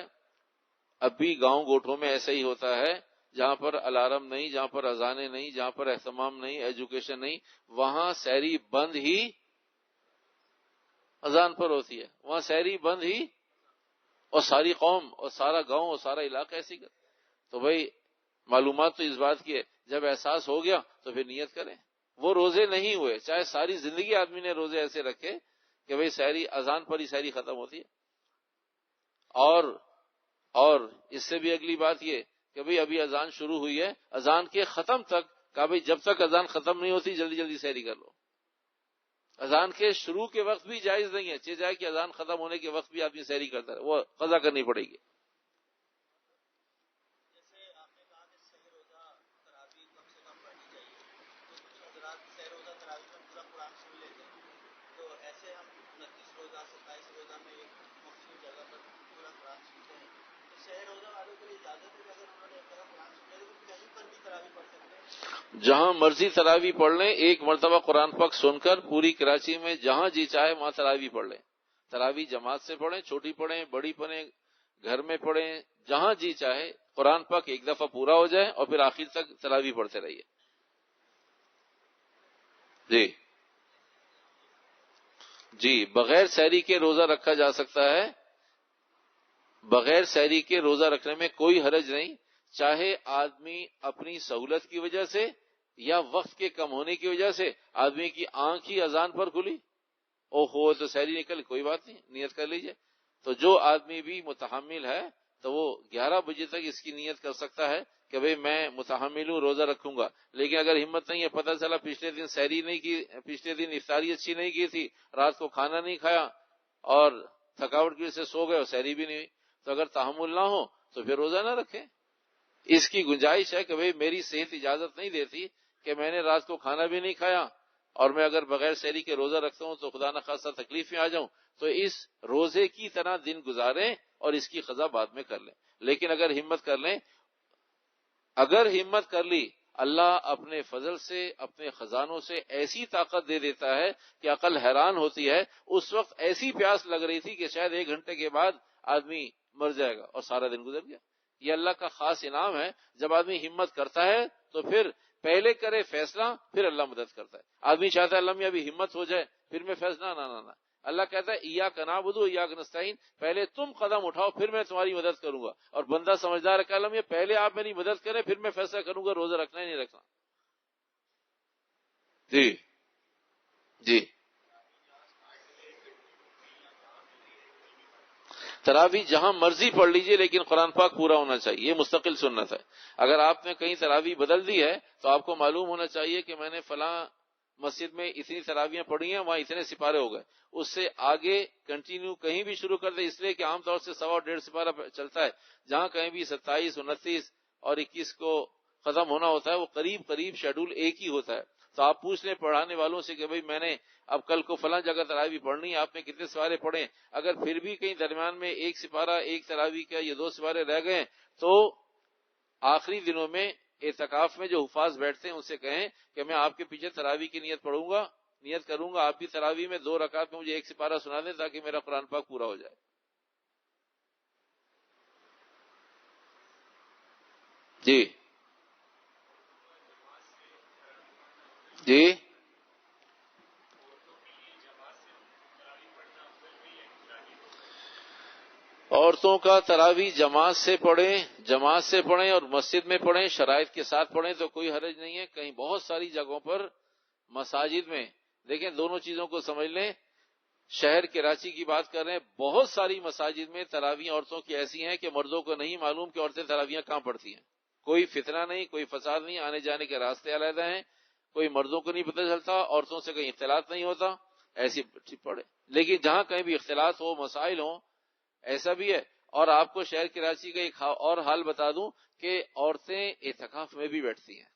Speaker 1: اب بھی گاؤں گوٹھوں میں ایسا ہی ہوتا ہے، جہاں پر الارم نہیں، جہاں پر اذانیں نہیں، جہاں پر اہتمام نہیں، ایجوکیشن نہیں، وہاں سحری بند ہی اذان پر ہوتی ہے، وہاں سحری بند ہی، اور ساری قوم اور سارا گاؤں اور سارا علاقہ ایسی کر. تو بھائی معلومات تو اس بات کی ہے، جب احساس ہو گیا تو پھر نیت کریں. وہ روزے نہیں ہوئے، چاہے ساری زندگی آدمی نے روزے ایسے رکھے کہ بھئی سحری اذان پر ہی سحری ختم ہوتی ہے. اور اس سے بھی اگلی بات یہ کہ بھئی ابھی اذان شروع ہوئی ہے، اذان کے ختم تک کہا بھئی جب تک اذان ختم نہیں ہوتی جلدی جلدی سحری کر لو. اذان کے شروع کے وقت بھی جائز نہیں ہے، چاہے جائے کہ اذان ختم ہونے کے وقت بھی آدمی سحری کرتا ہے، وہ قضا کرنی پڑے گی. جہاں مرضی تراویح پڑھ لیں، ایک مرتبہ قرآن پاک سن کر پوری کراچی میں جہاں جی چاہے وہاں تراویح پڑھ لیں. تراویح جماعت سے پڑھیں، چھوٹی پڑھیں، بڑی پڑھیں، گھر میں پڑھیں، جہاں جی چاہے قرآن پاک ایک دفعہ پورا ہو جائے اور پھر آخر تک تراویح پڑھتے رہیے. جی بغیر سحری کے روزہ رکھا جا سکتا ہے. بغیر سحری کے روزہ رکھنے میں کوئی حرج نہیں، چاہے آدمی اپنی سہولت کی وجہ سے یا وقت کے کم ہونے کی وجہ سے آدمی کی آنکھ ہی اذان پر کھلی، او ہو تو سحری نکل، کوئی بات نہیں، نیت کر لیجئے. تو جو آدمی بھی متحمل ہے تو وہ 11 بجے تک اس کی نیت کر سکتا ہے کہ بھئی میں متحمل ہوں، روزہ رکھوں گا. لیکن اگر ہمت نہیں ہے، پتہ چلا پچھلے دن سحری نہیں کی، پچھلے دن افطاری اچھی نہیں کی تھی، رات کو کھانا نہیں کھایا اور تھکاوٹ کی وجہ سے سو گئے اور سحری بھی نہیں ہوئی، تو اگر تحمل نہ ہو تو پھر روزہ نہ رکھیں. اس کی گنجائش ہے کہ بھئی میری صحت اجازت نہیں دیتی کہ میں نے رات کو کھانا بھی نہیں کھایا اور میں اگر بغیر سحری کے روزہ رکھتا ہوں تو خدا نخواستہ تکلیف میں آ جاؤں، تو اس روزے کی طرح دن گزاریں اور اس کی قضا بعد میں کر لیں. لیکن اگر ہمت کر لیں، اگر ہمت کر لی، اللہ اپنے فضل سے، اپنے خزانوں سے ایسی طاقت دے دیتا ہے کہ عقل حیران ہوتی ہے. اس وقت ایسی پیاس لگ رہی تھی کہ شاید 1 گھنٹے کے بعد آدمی مر جائے گا اور سارا دن گزر گیا. یہ اللہ کا خاص انعام ہے. جب آدمی ہمت کرتا ہے تو پھر پہلے کرے فیصلہ، پھر اللہ مدد کرتا ہے. آدمی چاہتا ہے اللہ میں ابھی ہمت ہو جائے پھر میں فیصلہ، نہ. اللہ کہتا ہے ایاک نعبد و ایاک نستعین، پہلے تم قدم اٹھاؤ پھر میں تمہاری مدد کروں گا. اور بندہ سمجھدار ہے کہ اللہ یہ پہلے آپ میری مدد کریں پھر میں فیصلہ کروں گا روزہ رکھنا ہے نہیں رکھنا. جی تراویح جہاں مرضی پڑھ لیجئے لیکن قرآن پاک پورا ہونا چاہیے، یہ مستقل سنت ہے. اگر آپ نے کہیں تراویح بدل دی ہے تو آپ کو معلوم ہونا چاہیے کہ میں نے فلاں مسجد میں اتنی تراویحیں پڑھی ہیں، وہاں اتنے سپارے ہو گئے. اس سے آگے کنٹینیو کہیں بھی شروع کر دے، اس لیے کہ عام طور سے 100 اور 150 سپارہ چلتا ہے. جہاں کہیں بھی 27، 29 اور 21 کو ختم ہونا ہوتا ہے، وہ قریب قریب شیڈول ایک ہی ہوتا ہے. تو آپ پوچھ لیں پڑھانے والوں سے کہ بھئی میں نے اب کل کو فلاں جگہ تراویح پڑھنی ہے، آپ نے کتنے سپارے پڑھیں؟ اگر پھر بھی کہیں درمیان میں ایک سپارہ، ایک تراویح کا یا 2 سپارے رہ گئے تو آخری دنوں میں اعتکاف میں جو حفاظ بیٹھتے ہیں ان سے کہیں کہ میں آپ کے پیچھے تراویح کی نیت پڑھوں گا، نیت کروں گا، آپ بھی تراویح میں 2 رکعت میں مجھے 1 سپارہ سنا دیں تاکہ میرا قرآن پاک پورا ہو جائے. جی عورتوں کا تراویح جماعت سے پڑھیں اور مسجد میں پڑھیں، شرائط کے ساتھ پڑھیں تو کوئی حرج نہیں ہے. کہیں بہت ساری جگہوں پر مساجد میں دیکھیں، دونوں چیزوں کو سمجھ لیں. شہر کراچی کی بات کر رہے ہیں، بہت ساری مساجد میں تراویح عورتوں کی ایسی ہیں کہ مردوں کو نہیں معلوم کہ عورتیں تراویحیں کہاں پڑھتی ہیں. کوئی فتنہ نہیں، کوئی فساد نہیں، آنے جانے کے راستے علیحدہ ہیں، کوئی مردوں کو نہیں پتہ چلتا، عورتوں سے کہیں اختلاط نہیں ہوتا، ایسی پڑھے. لیکن جہاں کہیں بھی اختلاط ہو، مسائل ہوں، ایسا بھی ہے. اور آپ کو شہر کراچی کا ایک اور حال بتا دوں کہ عورتیں اعتکاف میں بھی بیٹھتی ہیں.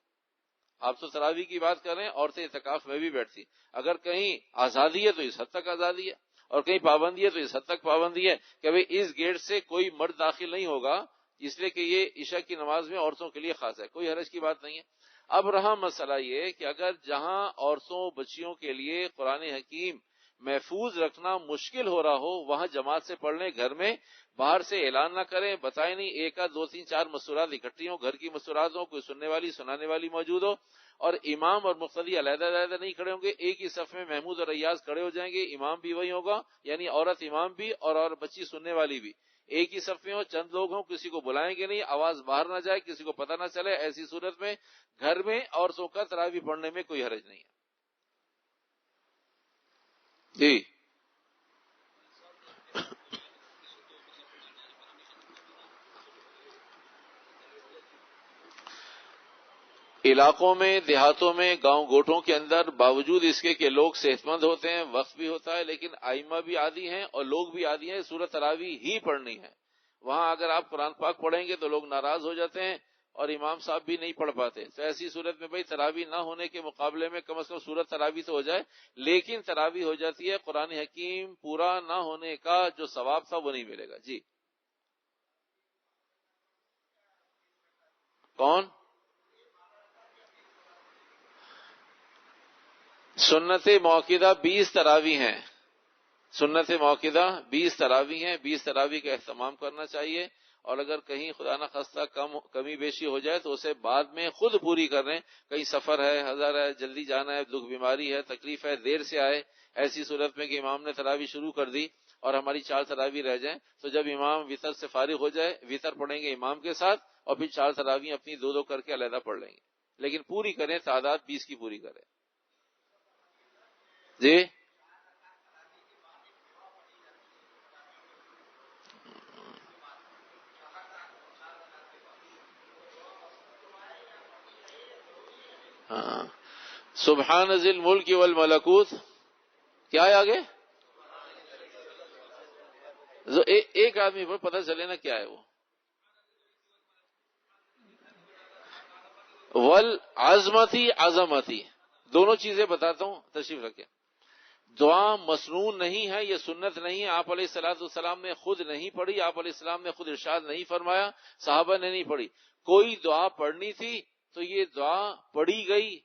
Speaker 1: آپ تو تراویح کی بات کر رہے ہیں، عورتیں اعتکاف میں بھی بیٹھتی ہیں. اگر کہیں آزادی ہے تو اس حد تک آزادی ہے، اور کہیں پابندی ہے تو اس حد تک پابندی ہے کہ بھئی اس گیٹ سے کوئی مرد داخل نہیں ہوگا، اس لیے کہ یہ عشاء کی نماز میں عورتوں کے لیے خاص ہے، کوئی حرج کی بات نہیں ہے. اب رہا مسئلہ یہ کہ اگر جہاں عورتوں بچیوں کے لیے قرآن حکیم محفوظ رکھنا مشکل ہو رہا ہو، وہاں جماعت سے پڑھ لیں. گھر میں باہر سے اعلان نہ کریں، بتائیں نہیں، 1 آدھ 2 3 4 مستورات اکٹھی ہوں، گھر کی مستورات ہوں، کوئی سننے والی سنانے والی موجود ہو، اور امام اور مقتدی علیحدہ علیحدہ نہیں کھڑے ہوں گے، ایک ہی صف میں محمود اور ریاض کھڑے ہو جائیں گے، امام بھی وہی ہوگا، یعنی عورت امام بھی اور بچی سننے والی بھی ایک ہی صف میں ہو، چند لوگ ہوں، کسی کو بلائیں گے نہیں، آواز باہر نہ جائے، کسی کو پتہ نہ چلے. ایسی صورت میں گھر میں عورتوں کا تراویح پڑھنے میں کوئی حرج نہیں ہے. جی علاقوں میں، دیہاتوں میں، گاؤں گوٹھوں کے اندر باوجود اس کے کہ لوگ صحت مند ہوتے ہیں، وقت بھی ہوتا ہے، لیکن ائمہ بھی عادی ہیں اور لوگ بھی عادی ہیں، سورۃ تراویح ہی پڑھنی ہے. وہاں اگر آپ قرآن پاک پڑھیں گے تو لوگ ناراض ہو جاتے ہیں اور امام صاحب بھی نہیں پڑھ پاتے. تو ایسی صورت میں بھئی تراویح نہ ہونے کے مقابلے میں کم از کم سورۃ تراویح تو ہو جائے. لیکن تراویح ہو جاتی ہے، قرآن حکیم پورا نہ ہونے کا جو ثواب تھا وہ نہیں ملے گا. جی کون؟ سنت موقدہ 20 تراویح ہیں. سنت موقدہ 20 تراویح ہیں، 20 تراویح کا اہتمام کرنا چاہیے. اور اگر کہیں خدا نخواستہ کمی بیشی ہو جائے تو اسے بعد میں خود پوری کر لیں. کہیں سفر ہے، حضر ہے، جلدی جانا ہے، دکھ بیماری ہے، تکلیف ہے، دیر سے آئے، ایسی صورت میں کہ امام نے تراویح شروع کر دی اور ہماری 4 تراویح رہ جائیں، تو جب امام وطر سے فارغ ہو جائے وطر پڑھیں گے امام کے ساتھ اور پھر 4 تراویح اپنی 2 کر کے علیحدہ پڑھ لیں گے، لیکن پوری کریں، تعداد 20 کی پوری کریں. جی ہاں، سبحان ذی الملک والملکوت، کیا ہے آگے؟ ایک آدمی پر پتہ چلے نا کیا ہے وہ. والعظمتی، عظمتی، دونوں چیزیں بتاتا ہوں، تشریف رکھیں. دعا مسنون نہیں ہے، یہ سنت نہیں ہے، آپ علیہ الصلوۃ والسلام نے خود نہیں پڑھی، آپ علیہ السلام نے خود ارشاد نہیں فرمایا، صحابہ نے نہیں پڑھی. کوئی دعا پڑھنی تھی تو یہ دعا پڑھی گئی،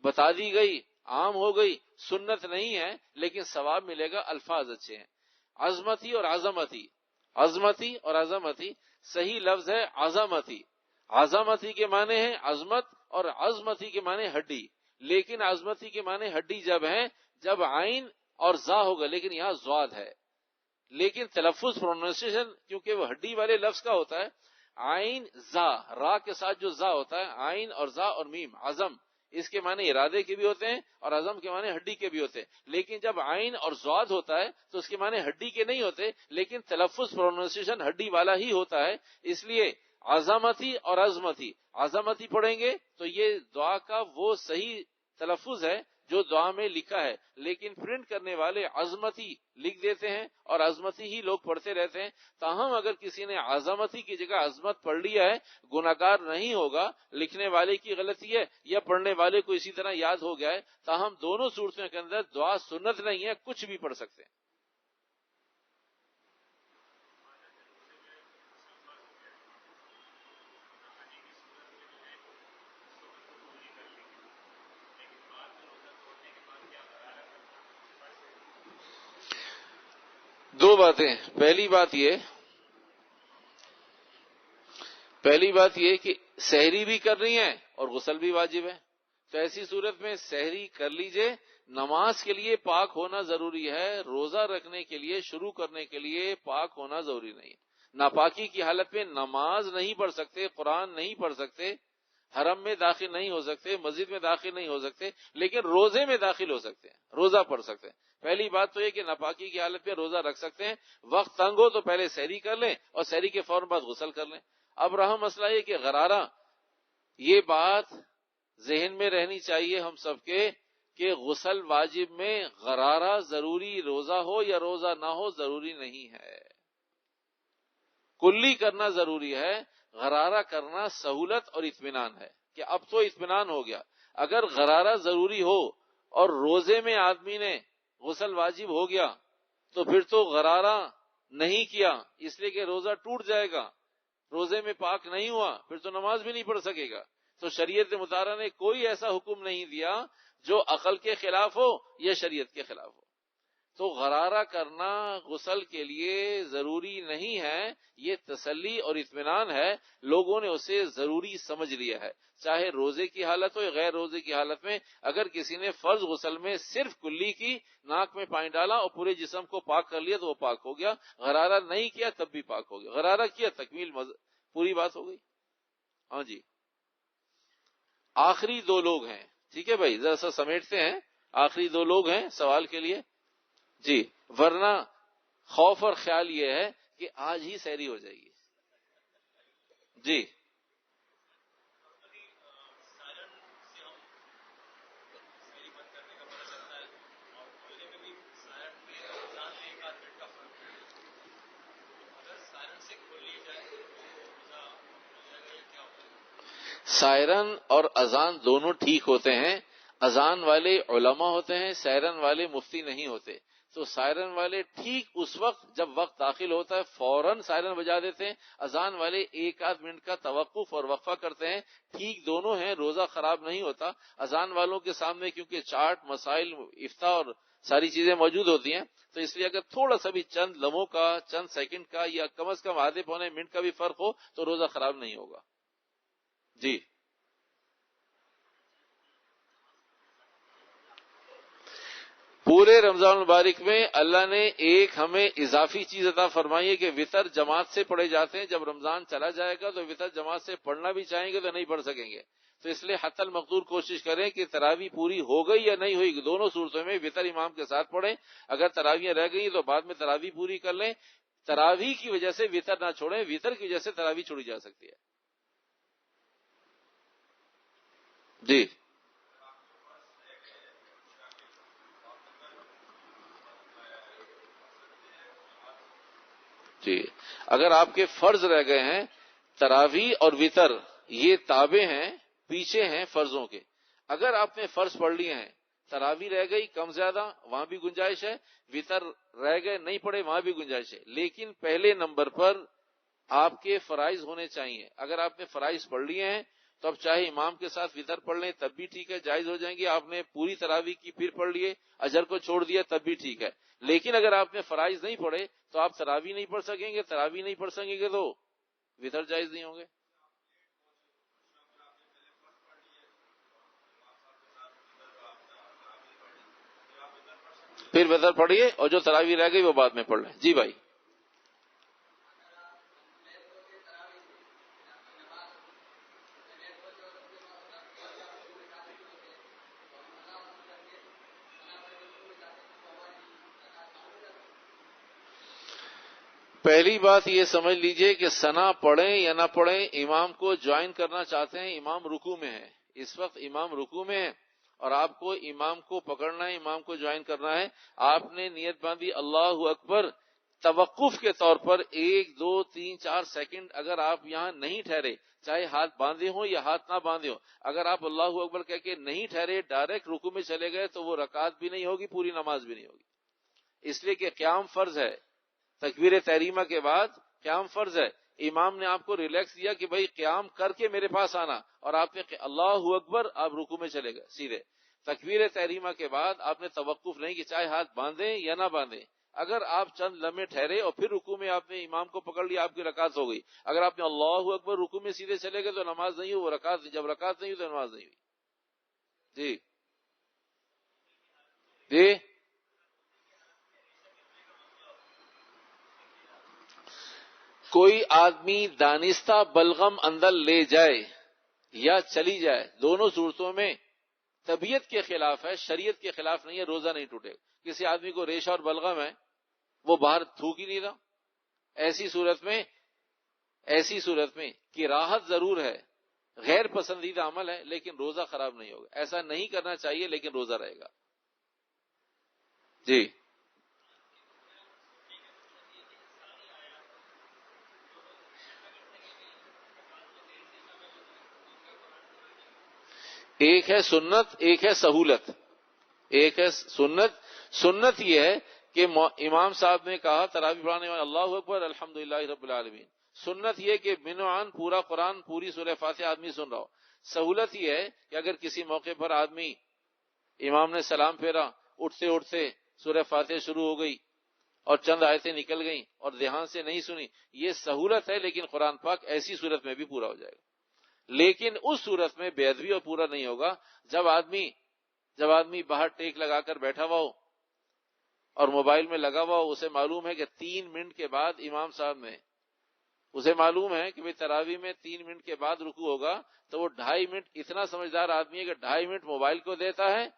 Speaker 1: بتا دی گئی، عام ہو گئی، سنت نہیں ہے لیکن ثواب ملے گا، الفاظ اچھے ہیں. عظمتی اور عظمتی، عظمتی اور عظمتی، صحیح لفظ ہے عظمتی. عظمتی کے معنی ہے عظمت اور عظمتی کے معنی ہڈی، لیکن عظمتی کے معنی ہڈی جب ہیں جب عین اور زا ہوگا، لیکن یہاں زواد ہے، لیکن تلفظ پروننسیشن کیونکہ وہ ہڈی والے لفظ کا ہوتا ہے، عین زا، را کے ساتھ جو زا ہوتا ہے، عین اور زا اور میم، عظم، اس کے معنی ارادے کے بھی ہوتے ہیں اور عظم کے معنی ہڈی کے بھی ہوتے ہیں. لیکن جب عین اور زواد ہوتا ہے تو اس کے معنی ہڈی کے نہیں ہوتے، لیکن تلفظ پروننسیشن ہڈی والا ہی ہوتا ہے. اس لیے عظمتی اور عظمتی، عظمتی پڑھیں گے تو یہ دعا کا وہ صحیح تلفظ ہے جو دعا میں لکھا ہے، لیکن پرنٹ کرنے والے عظمتی لکھ دیتے ہیں اور عظمتی ہی لوگ پڑھتے رہتے ہیں. تاہم اگر کسی نے عظمتی کی جگہ عظمت پڑھ لیا ہے گناہگار نہیں ہوگا، لکھنے والے کی غلطی ہے یا پڑھنے والے کو اسی طرح یاد ہو گیا ہے. تاہم دونوں صورتوں کے اندر دعا سنت نہیں ہے، کچھ بھی پڑھ سکتے ہیں. دو باتیں، پہلی بات یہ کہ سحری بھی کر رہی ہیں اور غسل بھی واجب ہے، تو ایسی صورت میں سحری کر لیجئے. نماز کے لیے پاک ہونا ضروری ہے، روزہ رکھنے کے لیے، شروع کرنے کے لیے پاک ہونا ضروری نہیں ہے. ناپاکی کی حالت میں نماز نہیں پڑھ سکتے، قرآن نہیں پڑھ سکتے، حرم میں داخل نہیں ہو سکتے، مسجد میں داخل نہیں ہو سکتے، لیکن روزے میں داخل ہو سکتے ہیں، روزہ پڑھ سکتے ہیں. پہلی بات تو یہ کہ ناپاکی کی حالت میں روزہ رکھ سکتے ہیں. وقت تنگ ہو تو پہلے سحری کر لیں اور سحری کے فوراً بعد غسل کر لیں. اب رہا مسئلہ یہ کہ غرارہ، یہ بات ذہن میں رہنی چاہیے ہم سب کے کہ غسل واجب میں غرارہ ضروری، روزہ ہو یا روزہ نہ ہو ضروری نہیں ہے. کلی کرنا ضروری ہے، غرارہ کرنا سہولت اور اطمینان ہے کہ اب تو اطمینان ہو گیا. اگر غرارہ ضروری ہو اور روزے میں آدمی نے غسل واجب ہو گیا تو پھر تو غرارہ نہیں کیا اس لیے کہ روزہ ٹوٹ جائے گا، روزے میں پاک نہیں ہوا، پھر تو نماز بھی نہیں پڑھ سکے گا. تو شریعت مطہرہ نے کوئی ایسا حکم نہیں دیا جو عقل کے خلاف ہو یا شریعت کے خلاف ہو. تو غرارہ کرنا غسل کے لیے ضروری نہیں ہے، یہ تسلی اور اطمینان ہے. لوگوں نے اسے ضروری سمجھ لیا ہے، چاہے روزے کی حالت ہو یا غیر روزے کی حالت میں. اگر کسی نے فرض غسل میں صرف کلی کی، ناک میں پانی ڈالا اور پورے جسم کو پاک کر لیا تو وہ پاک ہو گیا. غرارہ نہیں کیا تب بھی پاک ہو گیا، غرارہ کیا تکمیل پوری بات ہو گئی. ہاں جی، آخری 2 لوگ ہیں، ٹھیک ہے بھائی، ذرا سا سمیٹتے ہیں. آخری 2 لوگ ہیں سوال کے لیے جی، ورنہ خوف اور خیال یہ ہے کہ آج ہی سحری ہو جائے گی. جی سائرن اور اذان دونوں ٹھیک ہوتے ہیں. اذان والے علماء ہوتے ہیں، سائرن والے مفتی نہیں ہوتے. تو سائرن والے ٹھیک اس وقت جب وقت داخل ہوتا ہے فوراً سائرن بجا دیتے ہیں. اذان والے ایک آدھ منٹ کا توقف اور وقفہ کرتے ہیں. ٹھیک دونوں ہیں, روزہ خراب نہیں ہوتا. اذان والوں کے سامنے کیونکہ چارٹ مسائل افتاء اور ساری چیزیں موجود ہوتی ہیں, تو اس لیے اگر تھوڑا سا بھی چند لمحوں کا, چند سیکنڈ کا, یا کم از کم آدھے پونے منٹ کا بھی فرق ہو تو روزہ خراب نہیں ہوگا. جی پورے رمضان المبارک میں اللہ نے ایک ہمیں اضافی چیز عطا فرمائی ہے کہ وطر جماعت سے پڑھے جاتے ہیں. جب رمضان چلا جائے گا تو وطر جماعت سے پڑھنا بھی چاہیں گے تو نہیں پڑھ سکیں گے. تو اس لیے حتی المقدور کوشش کریں کہ تراویح پوری ہو گئی یا نہیں ہوئی, دونوں صورتوں میں وطر امام کے ساتھ پڑھیں. اگر تراویح رہ گئی تو بعد میں تراویح پوری کر لیں. تراویح کی وجہ سے وطر نہ چھوڑیں, وطر کی وجہ سے تراویح چھوڑی جا سکتی ہے. جی جی اگر آپ کے فرض رہ گئے ہیں, تراویح اور وطر یہ تابع ہیں, پیچھے ہیں فرضوں کے. اگر آپ نے فرض پڑھ لیے ہیں, تراویح رہ گئی کم زیادہ وہاں بھی گنجائش ہے, وطر رہ گئے نہیں پڑھے وہاں بھی گنجائش ہے, لیکن پہلے نمبر پر آپ کے فرائض ہونے چاہیے. اگر آپ نے فرائض پڑھ لیے ہیں تو اب چاہے امام کے ساتھ وطر پڑھ لیں تب بھی ٹھیک ہے, جائز ہو جائیں گے. آپ نے پوری تراویح کی پھر پڑھ لیے, اجر کو چھوڑ دیا تب بھی ٹھیک ہے. لیکن اگر آپ نے فرائض نہیں پڑھے تو آپ تراویح نہیں پڑھ سکیں گے, تراویح نہیں پڑھ سکیں گے تو وطر جائز نہیں ہوں گے. پھر وطر پڑھیے اور جو تراویح رہ گئی وہ بعد میں پڑھ لیں. جی بھائی پہلی بات یہ سمجھ لیجئے کہ ثنا پڑھیں یا نہ پڑھیں, امام کو جوائن کرنا چاہتے ہیں, امام رکوع میں ہے, اس وقت امام رکوع میں ہے اور آپ کو امام کو پکڑنا ہے, امام کو جوائن کرنا ہے. آپ نے نیت باندھی اللہ اکبر, توقف کے طور پر 1 2 3 4 سیکنڈ اگر آپ یہاں نہیں ٹھہرے, چاہے ہاتھ باندھے ہوں یا ہاتھ نہ باندھے ہوں, اگر آپ اللہ اکبر کہہ کے نہیں ٹھہرے ڈائریکٹ رکوع میں چلے گئے تو وہ رکعت بھی نہیں ہوگی, پوری نماز بھی نہیں ہوگی. اس لیے کہ قیام فرض ہے, تکبیر تحریمہ کے بعد قیام فرض ہے. امام نے آپ کو ریلیکس دیا کہ بھائی قیام کر کے میرے پاس آنا, اور آپ نے اللہ اکبر, آپ رکوع میں چلے گئے سیدھے. تکبیر تحریمہ کے بعد آپ نے توقف نہیں کہ چاہے ہاتھ باندھیں یا نہ باندھیں. اگر آپ چند لمحے ٹھہرے اور پھر رکوع میں آپ نے امام کو پکڑ لیا, آپ کی رکعت ہو گئی. اگر آپ نے اللہ اکبر رکوع میں سیدھے چلے گئے تو نماز نہیں ہوئی, وہ رکعت, جب رکعت نہیں ہوئی تو نماز نہیں ہوئی. جی جی کوئی آدمی دانستہ بلغم اندر لے جائے یا چلی جائے, دونوں صورتوں میں طبیعت کے خلاف ہے, شریعت کے خلاف نہیں ہے, روزہ نہیں ٹوٹے. کسی آدمی کو ریشہ اور بلغم ہے, وہ باہر تھوک ہی نہیں رہا, ایسی صورت میں کراہت ضرور ہے, غیر پسندیدہ عمل ہے, لیکن روزہ خراب نہیں ہوگا. ایسا نہیں کرنا چاہیے لیکن روزہ رہے گا. جی ایک ہے سنت, ایک ہے سہولت. ایک ہے سنت یہ ہے کہ امام صاحب نے کہا تراویح پڑھانے والے اللہ اکبر الحمدللہ رب العالمین. سنت یہ کہ منوعان پورا قرآن, پوری سورہ فاتحہ آدمی سن رہا ہو. سہولت یہ ہے کہ اگر کسی موقع پر آدمی, امام نے سلام پھیرا, اٹھتے اٹھتے سورہ فاتحہ شروع ہو گئی اور چند آیتیں نکل گئیں اور دھیان سے نہیں سنی, یہ سہولت ہے, لیکن قرآن پاک ایسی صورت میں بھی پورا ہو جائے گا. لیکن اس صورت میں بے ادبی اور پورا نہیں ہوگا جب آدمی باہر ٹیک لگا کر بیٹھا ہوا ہو اور موبائل میں لگا ہوا ہو. اسے معلوم ہے کہ 3 منٹ کے بعد امام صاحب نے, اسے معلوم ہے کہ بھئی تراویح میں 3 منٹ کے بعد رکوع ہوگا, تو وہ 2.5 منٹ, اتنا سمجھدار آدمی ہے کہ 2.5 منٹ موبائل کو دیتا ہے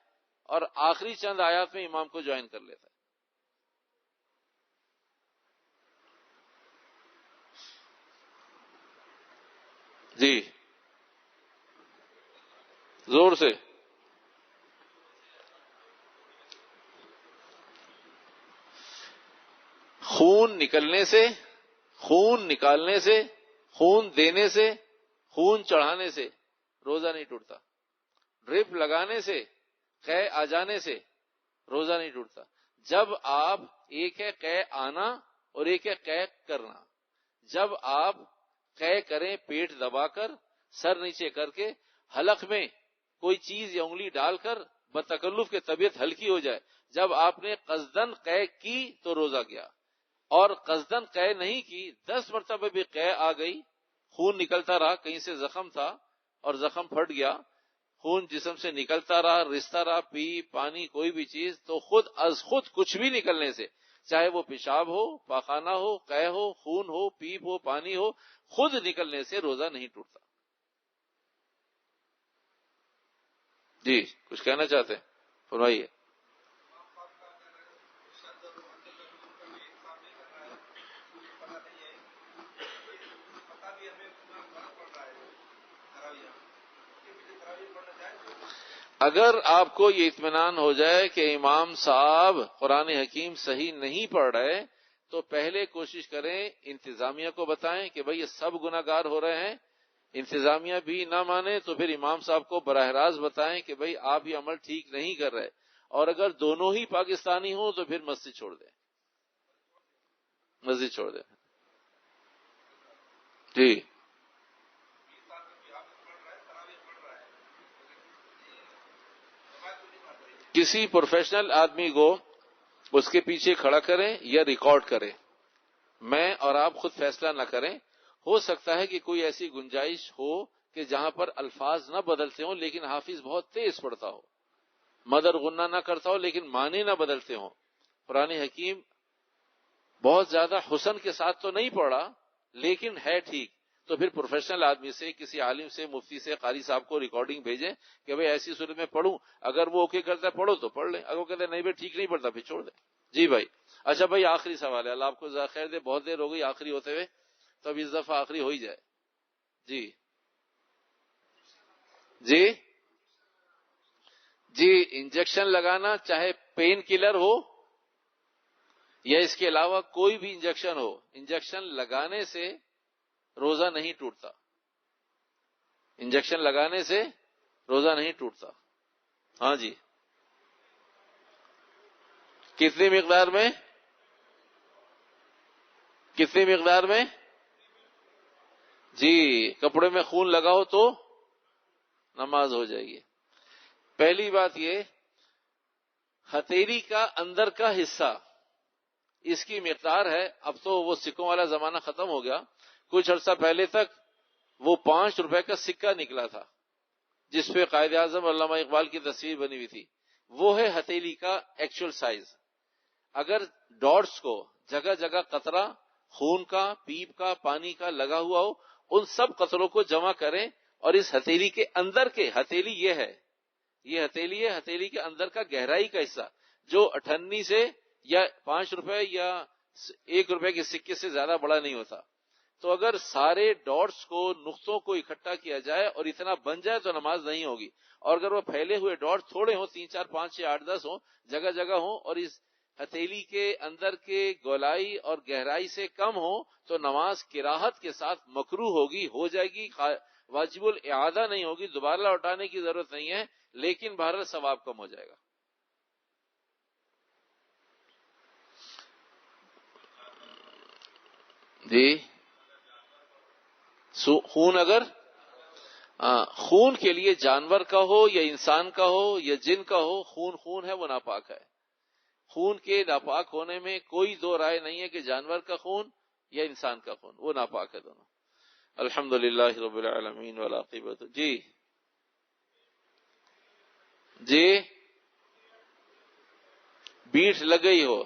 Speaker 1: اور آخری چند آیات میں امام کو جوائن کر لیتا ہے. جی زور سے. خون نکالنے سے, خون دینے سے, خون چڑھانے سے روزہ نہیں ٹوٹتا. ڈرپ لگانے سے, قے آ جانے سے روزہ نہیں ٹوٹتا. جب آپ ایک ہے قے آنا اور ایک ہے قے کرنا. جب آپ قے کریں پیٹ دبا کر سر نیچے کر کے حلق میں کوئی چیز یا انگلی ڈال کر بتکلف کے طبیعت ہلکی ہو جائے, جب آپ نے قصدن قے کی تو روزہ گیا. اور قصدن قے نہیں کی 10 مرتبہ بھی قے آ گئی, خون نکلتا رہا, کہیں سے زخم تھا اور زخم پھٹ گیا, خون جسم سے نکلتا رہا, رستا رہا, پانی کوئی بھی چیز, تو خود از خود کچھ بھی نکلنے سے, چاہے وہ پیشاب ہو, پاخانہ ہو, قے ہو, خون ہو, پیپ ہو, پانی ہو, خود نکلنے سے روزہ نہیں ٹوٹتا. جی کچھ کہنا چاہتے ہیں فرمائیے. اگر آپ کو یہ اطمینان ہو جائے کہ امام صاحب قرآن حکیم صحیح نہیں پڑھ رہے, تو پہلے کوشش کریں انتظامیہ کو بتائیں کہ بھئی یہ سب گناہ گار ہو رہے ہیں. انتظامیہ بھی نہ مانے تو پھر امام صاحب کو براہ راست بتائیں کہ بھئی آپ یہ عمل ٹھیک نہیں کر رہے, اور اگر دونوں ہی پاکستانی ہوں تو پھر مسجد چھوڑ دیں, مسجد چھوڑ دیں. جی کسی پروفیشنل آدمی کو اس کے پیچھے کھڑا کریں یا ریکارڈ کریں, میں اور آپ خود فیصلہ نہ کریں. ہو سکتا ہے کہ کوئی ایسی گنجائش ہو کہ جہاں پر الفاظ نہ بدلتے ہوں لیکن حافظ بہت تیز پڑھتا ہو, مدر غنہ نہ کرتا ہو لیکن معنی نہ بدلتے ہوں. قرآن حکیم بہت زیادہ حسن کے ساتھ تو نہیں پڑھا لیکن ہے ٹھیک, تو پھر پروفیشنل آدمی سے, کسی عالم سے, مفتی سے, قاری صاحب کو ریکارڈنگ بھیجیں کہ بھئی ایسی صورت میں پڑھوں, اگر وہ اوکے کرتا ہے پڑھو تو پڑھ لیں, اگر وہ کہتے ہیں نہیں بھائی ٹھیک نہیں پڑھتا پھر چھوڑ دیں. جی بھائی. اچھا بھائی آخری سوال ہے, اللہ آپ کو خیر دے, بہت دیر ہو گئی آخری ہوتے ہوئے, تو اب اس دفعہ آخری ہو ہی جائے. جی جی جی انجیکشن لگانا چاہے پین کلر ہو یا اس کے علاوہ کوئی بھی انجیکشن ہو, انجیکشن لگانے سے روزہ نہیں ٹوٹتا, انجیکشن لگانے سے روزہ نہیں ٹوٹتا. ہاں جی کتنی مقدار میں, کتنی مقدار میں؟ جی کپڑے میں خون لگاؤ تو نماز ہو جائے گی. پہلی بات یہ, ہتھیلی کا اندر کا حصہ اس کی مقدار ہے, اب تو وہ سکوں والا زمانہ ختم ہو گیا, کچھ عرصہ پہلے تک وہ 5 روپے کا سکہ نکلا تھا جس پہ قائد اعظم علامہ اقبال کی تصویر بنی ہوئی تھی, وہ ہے ہتھیلی کا ایکچوئل سائز. اگر ڈاٹس کو جگہ جگہ قطرہ خون کا, پیپ کا, پانی کا لگا ہوا ہو, ان سب قطروں کو جمع کریں اور اس ہتھیلی کے اندر کے, ہتھیلی یہ ہے, یہ ہتھیلی ہے, ہتھیلی کے اندر کا گہرائی کا حصہ جو 98 سے یا 5 روپے یا 1 روپے کے سکے سے زیادہ بڑا نہیں ہوتا, تو اگر سارے ڈاٹس کو, نقطوں کو اکٹھا کیا جائے اور اتنا بن جائے تو نماز نہیں ہوگی. اور اگر وہ پھیلے ہوئے ڈاٹ تھوڑے ہوں, 3 4 5 6 8 10 ہوں, جگہ جگہ ہوں, اور اس ہتھیلی کے اندر کے گولائی اور گہرائی سے کم ہو, تو نماز کراہت کے ساتھ مکروہ ہوگی, ہو جائے گی, واجب الاعادہ نہیں ہوگی, دوبارہ لوٹانے کی ضرورت نہیں ہے, لیکن بہرحال ثواب کم ہو جائے گا. جی خون اگر خون کے لیے جانور کا ہو یا انسان کا ہو یا جن کا ہو, خون ہے وہ ناپاک ہے. خون کے ناپاک ہونے میں کوئی دو رائے نہیں ہے کہ جانور کا خون یا انسان کا خون, وہ ناپاک ہے دونوں. الحمدللہ رب العالمین والعاقبۃ. جی جی بیٹ لگ گئی ہو,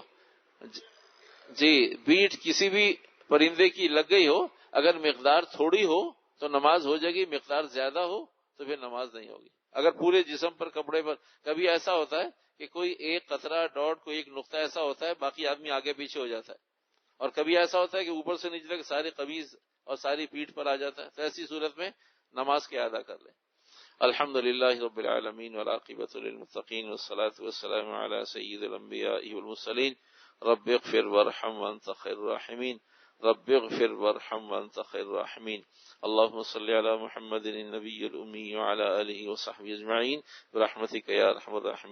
Speaker 1: جی بیٹ کسی بھی پرندے کی لگ گئی ہو, اگر مقدار تھوڑی ہو تو نماز ہو جائے گی, مقدار زیادہ ہو تو پھر نماز نہیں ہوگی. اگر پورے جسم پر, کپڑے پر, کبھی ایسا ہوتا ہے کہ کوئی ایک قطرہ ڈاٹ, کوئی ایک نقطہ ایسا ہوتا ہے, باقی آدمی آگے پیچھے ہو جاتا ہے, اور کبھی ایسا ہوتا ہے کہ اوپر سے نیچے تک سارے قمیض اور ساری پیٹھ پر آ جاتا ہے, تو ایسی صورت میں نماز کے ادا کر لیں. الحمدللہ رب العالمین والعاقبۃ للمتقین والصلاة والسلام علی سید الانبیاء والمرسلین. رب اغفر وارحم وانت خیر الراحمین. رب اغفر وارحم وانت خیر الراحمین. اللهم صل على محمد النبی الأمی وعلى آلہ وصحبہ اجمعین برحمتک یا ارحم الراحمین.